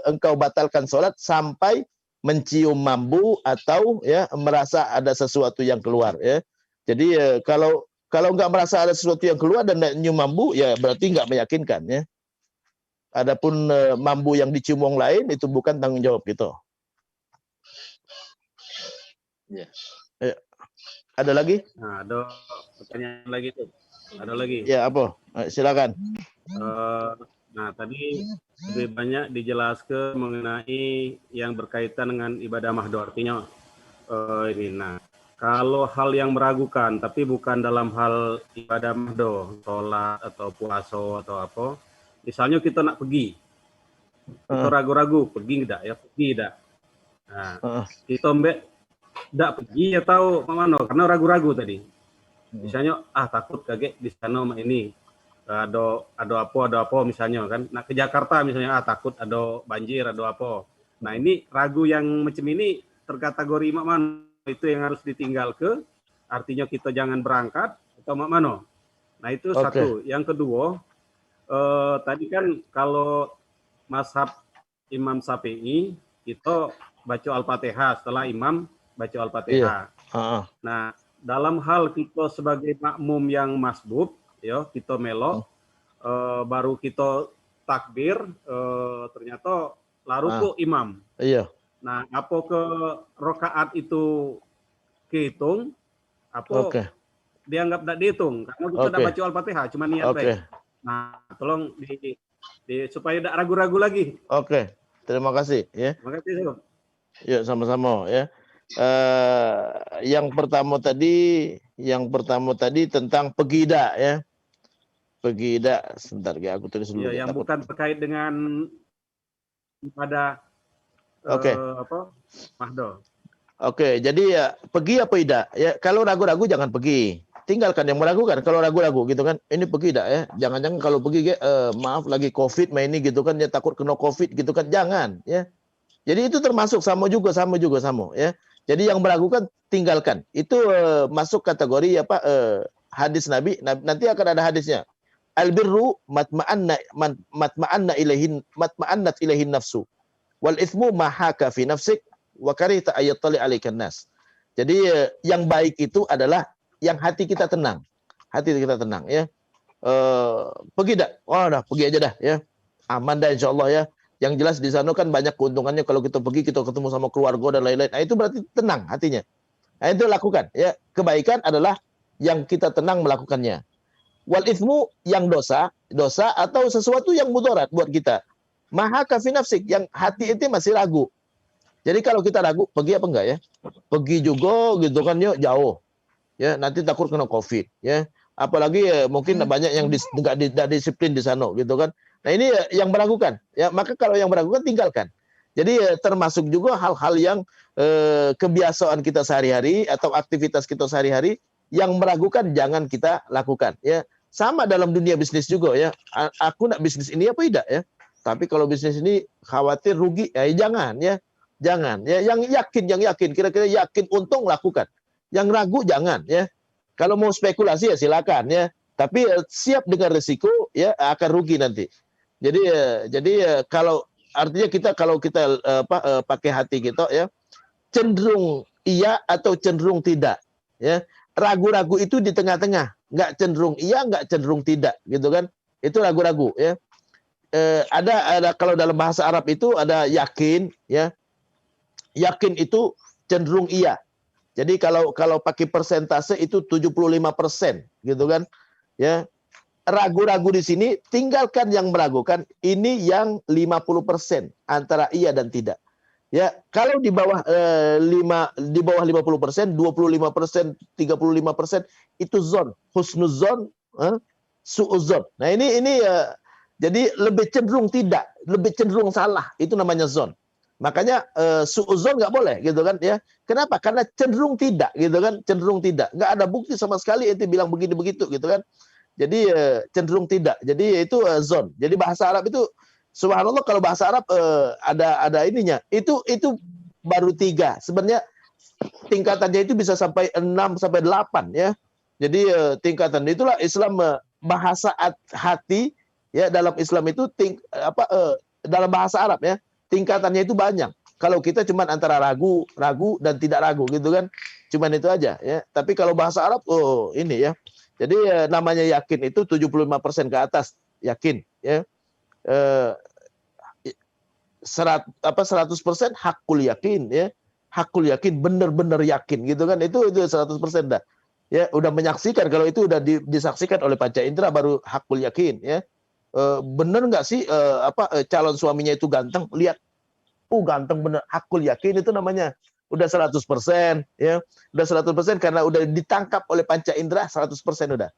engkau batalkan sholat sampai mencium mambu atau ya merasa ada sesuatu yang keluar, ya. Jadi kalau nggak merasa ada sesuatu yang keluar dan nyium mambu, ya berarti nggak meyakinkan, ya. Adapun mambu yang dicium orang lain itu bukan tanggung jawab kita. Ya. Ada lagi? Nah, ada pertanyaan lagi tuh. Ada lagi. Ya, apa? Silakan. Nah, tadi lebih banyak dijelaskan mengenai yang berkaitan dengan ibadah mahdo. Artinya ini. Nah, kalau hal yang meragukan, tapi bukan dalam hal ibadah mahdo, sholat atau puasa atau apa. Misalnya kita nak pergi, kita ragu-ragu, pergi enggak ya, pergi enggak. Nah, kita enggak pergi atau mana, karena ragu-ragu tadi. Misalnya, takut kaget di sana ini, ada apa misalnya kan. Nah, ke Jakarta misalnya, takut ada banjir, ada apa. Nah, ini ragu yang macam ini terkategori mana, itu yang harus ditinggal ke, artinya kita jangan berangkat, atau mana. Nah, itu satu. Yang kedua, tadi kan kalau mazhab Imam Syafi'i itu baca Al-Fatihah setelah imam baca Al-Fatihah. Iya. Nah, dalam hal kita sebagai makmum yang masbub, ya kita melok, baru kita takbir, ternyata laru ke imam. Iya. Nah, apa ke rakaat itu kehitung, apa dianggap tidak dihitung karena kita tidak baca Al-Fatihah, cuma niat baik. Nah, tolong supaya tidak ragu-ragu lagi. Terima kasih ya. Terima kasih, Sob. Ya, sama-sama ya. Yang pertama tadi tentang pegida ya. Pegida, sebentar ya, aku tulis dulu. Ya, yang bukan terkait dengan pada mahdo. Jadi ya pergi apa tidak? Ya, kalau ragu-ragu jangan pergi. Tinggalkan yang meragukan. Kalau ragu-ragu gitu kan, ini pergi tidak ya? Jangan-jangan kalau pergi maaf lagi COVID main ini gitu kan, ya takut kena COVID gitu kan, jangan ya. Jadi itu termasuk sama juga ya. Jadi yang meragukan tinggalkan. Itu masuk kategori hadis Nabi. Nanti akan ada hadisnya. Albirru matma'annat ilaihin nafsu. Wal itsmu ma haka fi nafsik wa karita ayattali 'alaikan nas. Jadi yang baik itu adalah yang hati kita tenang. Ya. Pergi dah. Pergi aja dah ya. Aman dah insyaallah ya. Yang jelas di sana kan banyak keuntungannya kalau kita pergi, kita ketemu sama keluarga dan lain-lain. Nah, itu berarti tenang hatinya. Nah, itu lakukan ya. Kebaikan adalah yang kita tenang melakukannya. Wal itsmu yang dosa atau sesuatu yang mudarat buat kita. Maha kafi nafsik, yang hati itu masih ragu. Jadi kalau kita ragu, pergi apa enggak ya? Pergi juga gitu kan ya, jauh. Ya, nanti takut kena COVID ya. Apalagi mungkin banyak yang tidak disiplin di sana gitu kan. Nah, ini yang meragukan ya. Maka kalau yang meragukan tinggalkan. Jadi termasuk juga hal-hal yang kebiasaan kita sehari-hari atau aktivitas kita sehari-hari yang meragukan jangan kita lakukan ya. Sama dalam dunia bisnis juga ya. Aku nak bisnis ini apa tidak ya? Tapi kalau bisnis ini khawatir rugi, ya jangan ya. Jangan ya, yang yakin kira-kira yakin untung lakukan. Yang ragu jangan ya. Kalau mau spekulasi ya silakan ya. Tapi siap dengan risiko ya akan rugi nanti. Jadi kalau artinya kalau kita pakai hati kita ya, cenderung iya atau cenderung tidak ya. Ragu-ragu itu di tengah-tengah, nggak cenderung iya, nggak cenderung tidak gitu kan. Itu ragu-ragu ya. Ada kalau dalam bahasa Arab itu ada yakin ya. Yakin itu cenderung iya. Jadi kalau pakai persentase itu 75% gitu kan. Ya. Ragu-ragu di sini tinggalkan yang meragukan, ini yang 50% antara iya dan tidak. Ya, kalau di bawah 50%, 25%, 35% itu zon, husnuzon, suuzon. Nah, ini jadi lebih cenderung tidak, lebih cenderung salah, itu namanya zon. Makanya suuzon nggak boleh gitu kan ya. Kenapa? Karena cenderung tidak gitu kan, cenderung tidak. Nggak ada bukti sama sekali itu bilang begini begitu gitu kan. Jadi cenderung tidak. Jadi itu zon. Jadi bahasa Arab itu subhanallah, kalau bahasa Arab ada ininya. Itu baru 3. Sebenarnya tingkatannya itu bisa sampai 6 sampai 8 ya. Jadi tingkatan itulah Islam, bahasa hati ya, dalam Islam itu dalam bahasa Arab ya. Tingkatannya itu banyak. Kalau kita cuma antara ragu dan tidak ragu gitu kan. Cuman itu aja ya. Tapi kalau bahasa Arab ini ya. Jadi namanya yakin itu 75% ke atas yakin ya. 100% hakul yakin ya. Hakul yakin, benar-benar yakin gitu kan. Itu 100% dah. Ya, udah menyaksikan, kalau itu udah disaksikan oleh panca indera baru hakul yakin ya. Bener nggak sih calon suaminya itu ganteng? Lihat, ganteng bener, hakul yakin itu namanya. Udah 100% ya. Udah 100% karena udah ditangkap oleh panca indera 100% udah.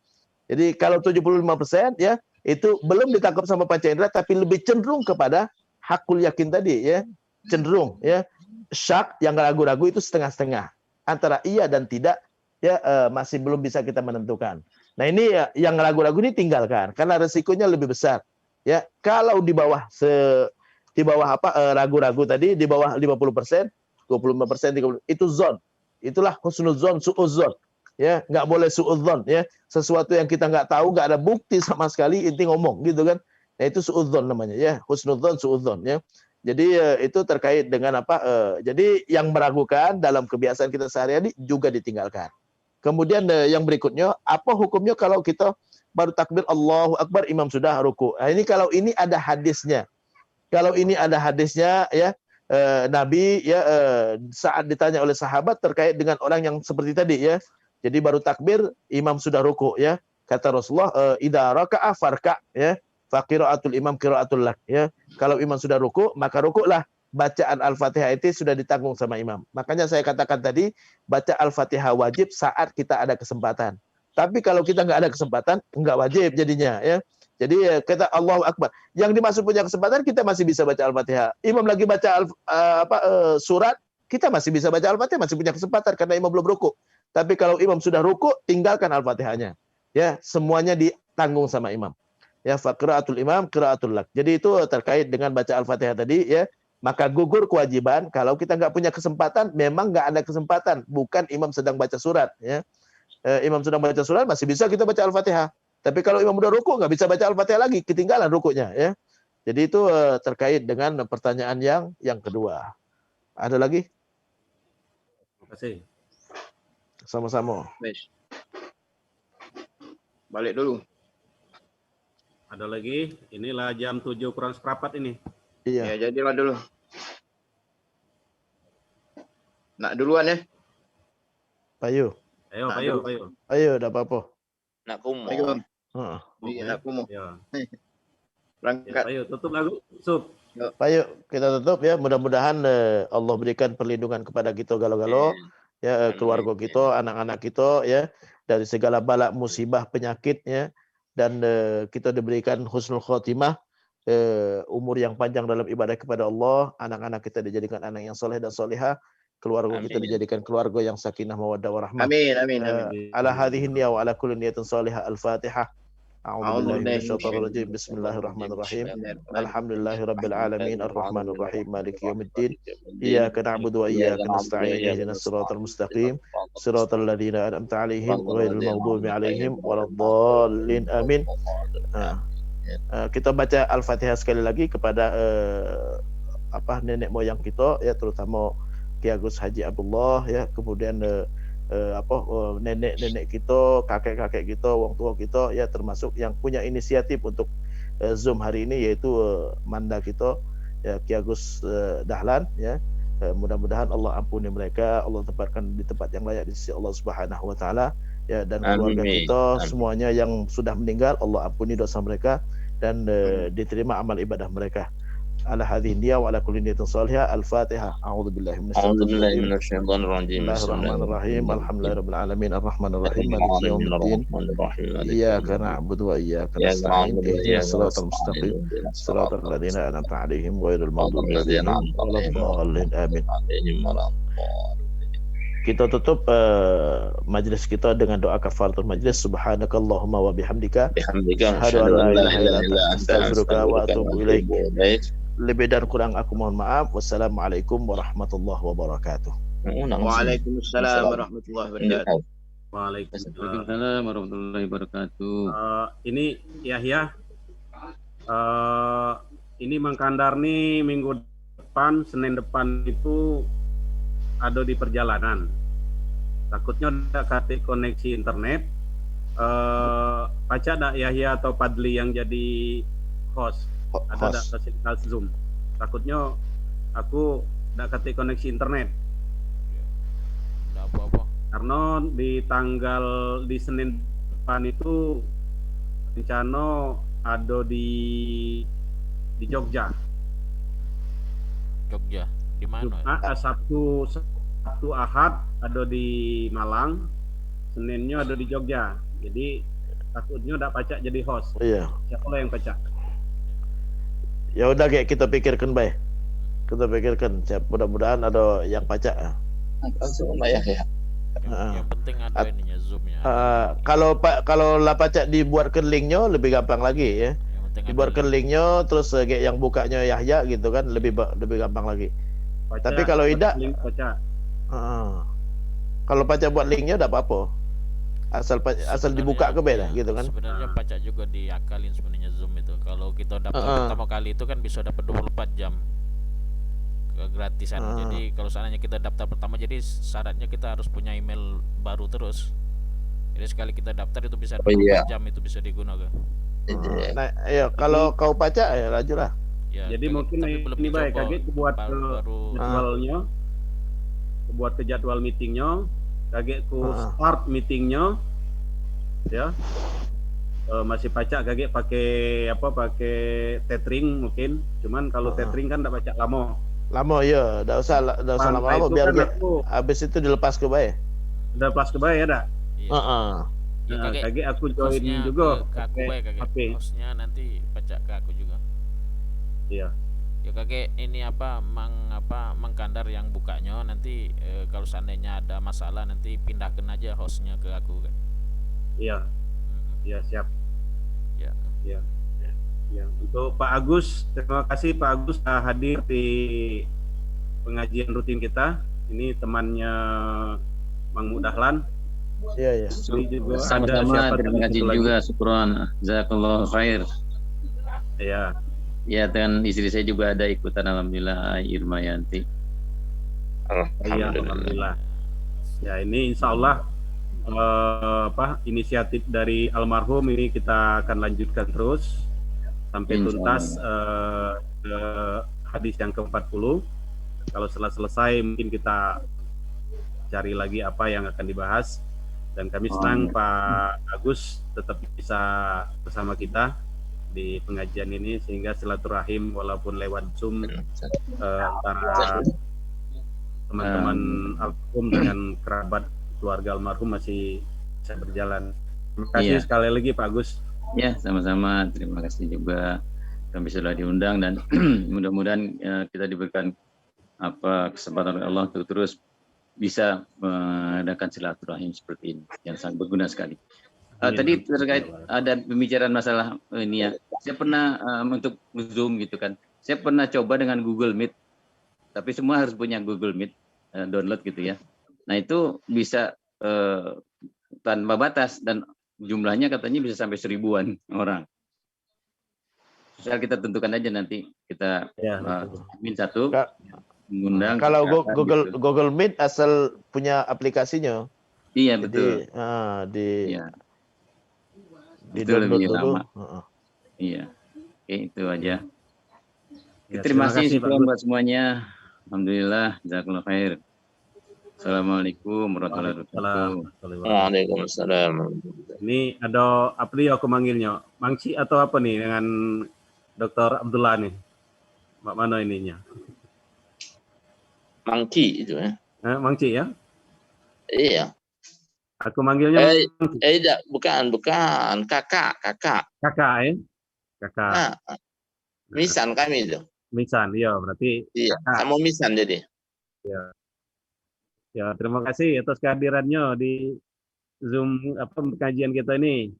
Jadi kalau 75% ya, itu belum ditangkap sama panca indera tapi lebih cenderung kepada hakul yakin tadi ya. Cenderung ya. Syak yang ragu-ragu itu setengah-setengah. Antara iya dan tidak ya, masih belum bisa kita menentukan. Nah, ini ya, yang ragu-ragu ini tinggalkan karena resikonya lebih besar. Ya, kalau di bawah ragu-ragu tadi di bawah 50%, 25%, 30%, itu zon. Itulah husnuzon, suuzon. Ya, nggak boleh suudzon ya. Sesuatu yang kita nggak tahu, nggak ada bukti sama sekali, inti ngomong gitu kan. Nah, itu suudzon namanya ya, husnuzon, suudzon ya. Jadi itu terkait dengan jadi yang meragukan dalam kebiasaan kita sehari-hari juga ditinggalkan. Kemudian yang berikutnya, apa hukumnya kalau kita baru takbir Allahu Akbar, imam sudah ruku. Nah, ini kalau ini ada hadisnya. Kalau ini ada hadisnya ya, Nabi ya saat ditanya oleh sahabat terkait dengan orang yang seperti tadi ya. Jadi baru takbir, imam sudah ruku ya. Kata Rasulullah, idza raka'a farka ya. Fa qiraatul imam qiraatul lak ya. Kalau imam sudah ruku, maka rukuklah. Bacaan Al-Fatihah itu sudah ditanggung sama imam. Makanya saya katakan tadi, baca Al-Fatihah wajib saat kita ada kesempatan. Tapi kalau kita nggak ada kesempatan, nggak wajib jadinya ya. Jadi kita Allahu Akbar. Yang dimaksud punya kesempatan, kita masih bisa baca Al-Fatihah. Imam lagi baca surat, kita masih bisa baca Al-Fatihah, masih punya kesempatan karena imam belum ruku. Tapi kalau imam sudah ruku, tinggalkan Al-Fatihahnya. Ya, semuanya ditanggung sama imam. Ya, fa qiraatul imam qiraatul lak. Jadi itu terkait dengan baca Al-Fatihah tadi ya. Maka gugur kewajiban kalau kita nggak punya kesempatan, memang nggak ada kesempatan. Bukan imam sedang baca surat. Ya. Imam sedang baca surat, masih bisa kita baca Al-Fatihah. Tapi kalau imam udah ruku, nggak bisa baca Al-Fatihah lagi, ketinggalan rukunya. Ya. Jadi itu terkait dengan pertanyaan yang kedua. Ada lagi? Terima kasih. Sama-sama. Balik dulu. Ada lagi? Inilah jam 7 kurang seperempat ini. Iya. Ya, jadilah dulu. Nak duluan ya? Payu. Ayo, Nah, ayo, dulu. ayo. Ayo, udah apa-apa. Nak kumo. Ayo. Heeh. Iya, aku mau Ya, berangkat. ayo tutup lagu. Sup. Ayo kita tutup ya. Mudah-mudahan Allah berikan perlindungan kepada kita galo-galo. Ya, keluarga kita, anak-anak kita ya, dari segala balak musibah penyakit ya, dan kita diberikan husnul khotimah, umur yang panjang dalam ibadah kepada Allah, anak-anak kita dijadikan anak yang soleh dan solehah, keluarga kita Amin. dijadikan keluarga yang sakinah mawaddah warahmah. Amin, amin, amin. Ala hadhihi niyya wa ala kulli niyatin salihah. Al-Fatihah. A'udzu billahi minasyaitonir rajim. Bismillahirrahmanirrahim. Alhamdulillahirabbil alamin arrahmanir rahim maliki yaumiddin. Iyyaka na'budu wa iyyaka nasta'in ihdinas siratal mustaqim siratal ladzina an'amta 'alaihim ghairil maghdubi 'alaihim waladdallin. Amin. Kita baca Al-Fatihah sekali lagi kepada nenek moyang kita ya, terutama Ki Agus Haji Abdullah ya, kemudian nenek-nenek kita, kakek-kakek kita, wong tua kita ya, termasuk yang punya inisiatif untuk Zoom hari ini, yaitu Manda kita ya, Ki Agus Dahlan ya. Mudah-mudahan Allah ampuni mereka, Allah tempatkan di tempat yang layak di sisi Allah Subhanahu wa taala ya, dan keluarga kita semuanya yang sudah meninggal, Allah ampuni dosa mereka dan diterima amal ibadah mereka. Ala hadhihi niyya wa ala kulli niyatin salihah. Al-Fatihah. A'udzu billahi minasyaitonir rajim. Bismillahirrahmanirrahim. Alhamdulillahirabbil alamin arrahmanir rahim maliki yaumiddin. Iyyaka na'budu wa iyyaka nasta'in ihdinas siratal mustaqim siratal ladzina an'amta 'alaihim ghairil maghdubi 'alaihim waladdallin. Amin. Kita tutup majlis kita dengan doa kafaratul majlis. Subhanakallahumma wa bihamdika asyhadu an la ilaha illa anta astaghfiruka wa atubu ilaik. Lebih dan kurang aku mohon maaf. Wassalamualaikum warahmatullahi wabarakatuh. Waalaikumsalam warahmatullahi wabarakatuh. Waalaikumsalam warahmatullahi wabarakatuh. Ini Yahya, ini Mang Kandar nih minggu depan, Senin depan itu ada di perjalanan. Takutnya ada KT koneksi internet. Baca dak Yahya atau Padli yang jadi host? Ada dak fasilitas Zoom? Takutnya aku dak KT koneksi internet. Enggak apa-apa. Karena di Senin depan itu rencana ada di Jogja. Jogja. Di mana? Sabtu Ahad ada di Malang, Seninnya ada di Jogja. Jadi takutnya udah pacak jadi host. Iya. Siapa yang pacak? Ya udah, kayak kita pikirkan baik. Kita pikirkan. Mudah-mudahan ada yang pacak. Yang penting ada ininya Zoom-nya. Kalau lah pacak dibuatkan linknya lebih gampang lagi ya. Dibuatkan linknya terus kayak yang bukanya Yahya gitu kan, lebih gampang lagi. Pacak, tapi kalau tidak, kalau pacak buat linknya tidak apa-apa, asal dibuka ke beda gitu kan. Sebenarnya pacak juga diakalin sebenarnya Zoom itu. Kalau kita daftar pertama kali itu kan bisa dapat 24 jam gratisan. Jadi kalau seandainya kita daftar pertama, jadi syaratnya kita harus punya email baru terus. Jadi sekali kita daftar itu bisa 24 jam itu bisa digunakan. Nah, ayo kalau kau pacak ya lanjutlah. Ya, jadi mungkin ini baik kaget buat jadwalnya, buat ke jadwal meetingnya, kaget ku start meetingnya, ya masih pacak kaget pakai tethering mungkin, cuman kalau tethering kan tidak pacak lama ya, tidak usah lama-lama biar kan habis itu dilepas ke bawah. Dilepas ke bawah ya dak? Iya. Kaget aku join juga pakai hostnya nanti pacak ke aku juga. Iya. Ya kakek ini Mang Kandar yang bukanya nanti kalau seandainya ada masalah nanti pindahkan aja hostnya ke aku kan. Iya. Iya siap. Ya. Iya. Ya. Untuk Pak Agus, terima kasih Pak Agus hadir di pengajian rutin kita. Ini temannya Mang Mudahlan. Iya. Sama-sama, terima kasih juga, syukron. Jazakallahu khair. Iya. Ya, dan istri saya juga ada ikutan, alhamdulillah, Irmayanti. Alhamdulillah. Ya, ini insya Allah inisiatif dari almarhum ini kita akan lanjutkan terus sampai tuntas ke hadis yang ke-40. Kalau setelah selesai mungkin kita cari lagi apa yang akan dibahas. Dan kami senang Pak Agus tetap bisa bersama kita di pengajian ini, sehingga silaturahim walaupun lewat Zoom antara teman-teman almarhum dengan kerabat keluarga almarhum masih bisa berjalan. Terima kasih sekali lagi Pak Agus. Ya, sama-sama. Terima kasih juga kami sudah diundang dan mudah-mudahan kita diberikan kesempatan oleh Allah untuk terus bisa mengadakan silaturahim seperti ini yang sangat berguna sekali. Tadi terkait ada pembicaraan masalah ini ya. Saya pernah untuk Zoom gitu kan. Saya pernah coba dengan Google Meet. Tapi semua harus punya Google Meet download gitu ya. Nah, itu bisa tanpa batas dan jumlahnya katanya bisa sampai 1000-an orang. Misal kita tentukan aja nanti kita min satu mengundang. Kalau gitu. Google Meet asal punya aplikasinya. Iya betul. Jadi di itu download lebih dulu. lama. Iya. Oke, itu aja. Ya, terima kasih Pak buat semuanya. Alhamdulillah, jazakallahu khair. Assalamualaikum warahmatullahi wabarakatuh. Waalaikumsalam. Ini ada apa nih aku manggilnya? Mangci atau apa nih dengan Dr. Abdullah nih? Mana ininya? Mangki itu ya. Mangci ya? Iya. Aku manggilnya bukan, kakak. Kakak ya? Kakak. Misan kami itu. Misan, iya berarti. Iya, kamu misan jadi. Ya. Ya, terima kasih atas kehadirannya di Zoom pengajian kita ini.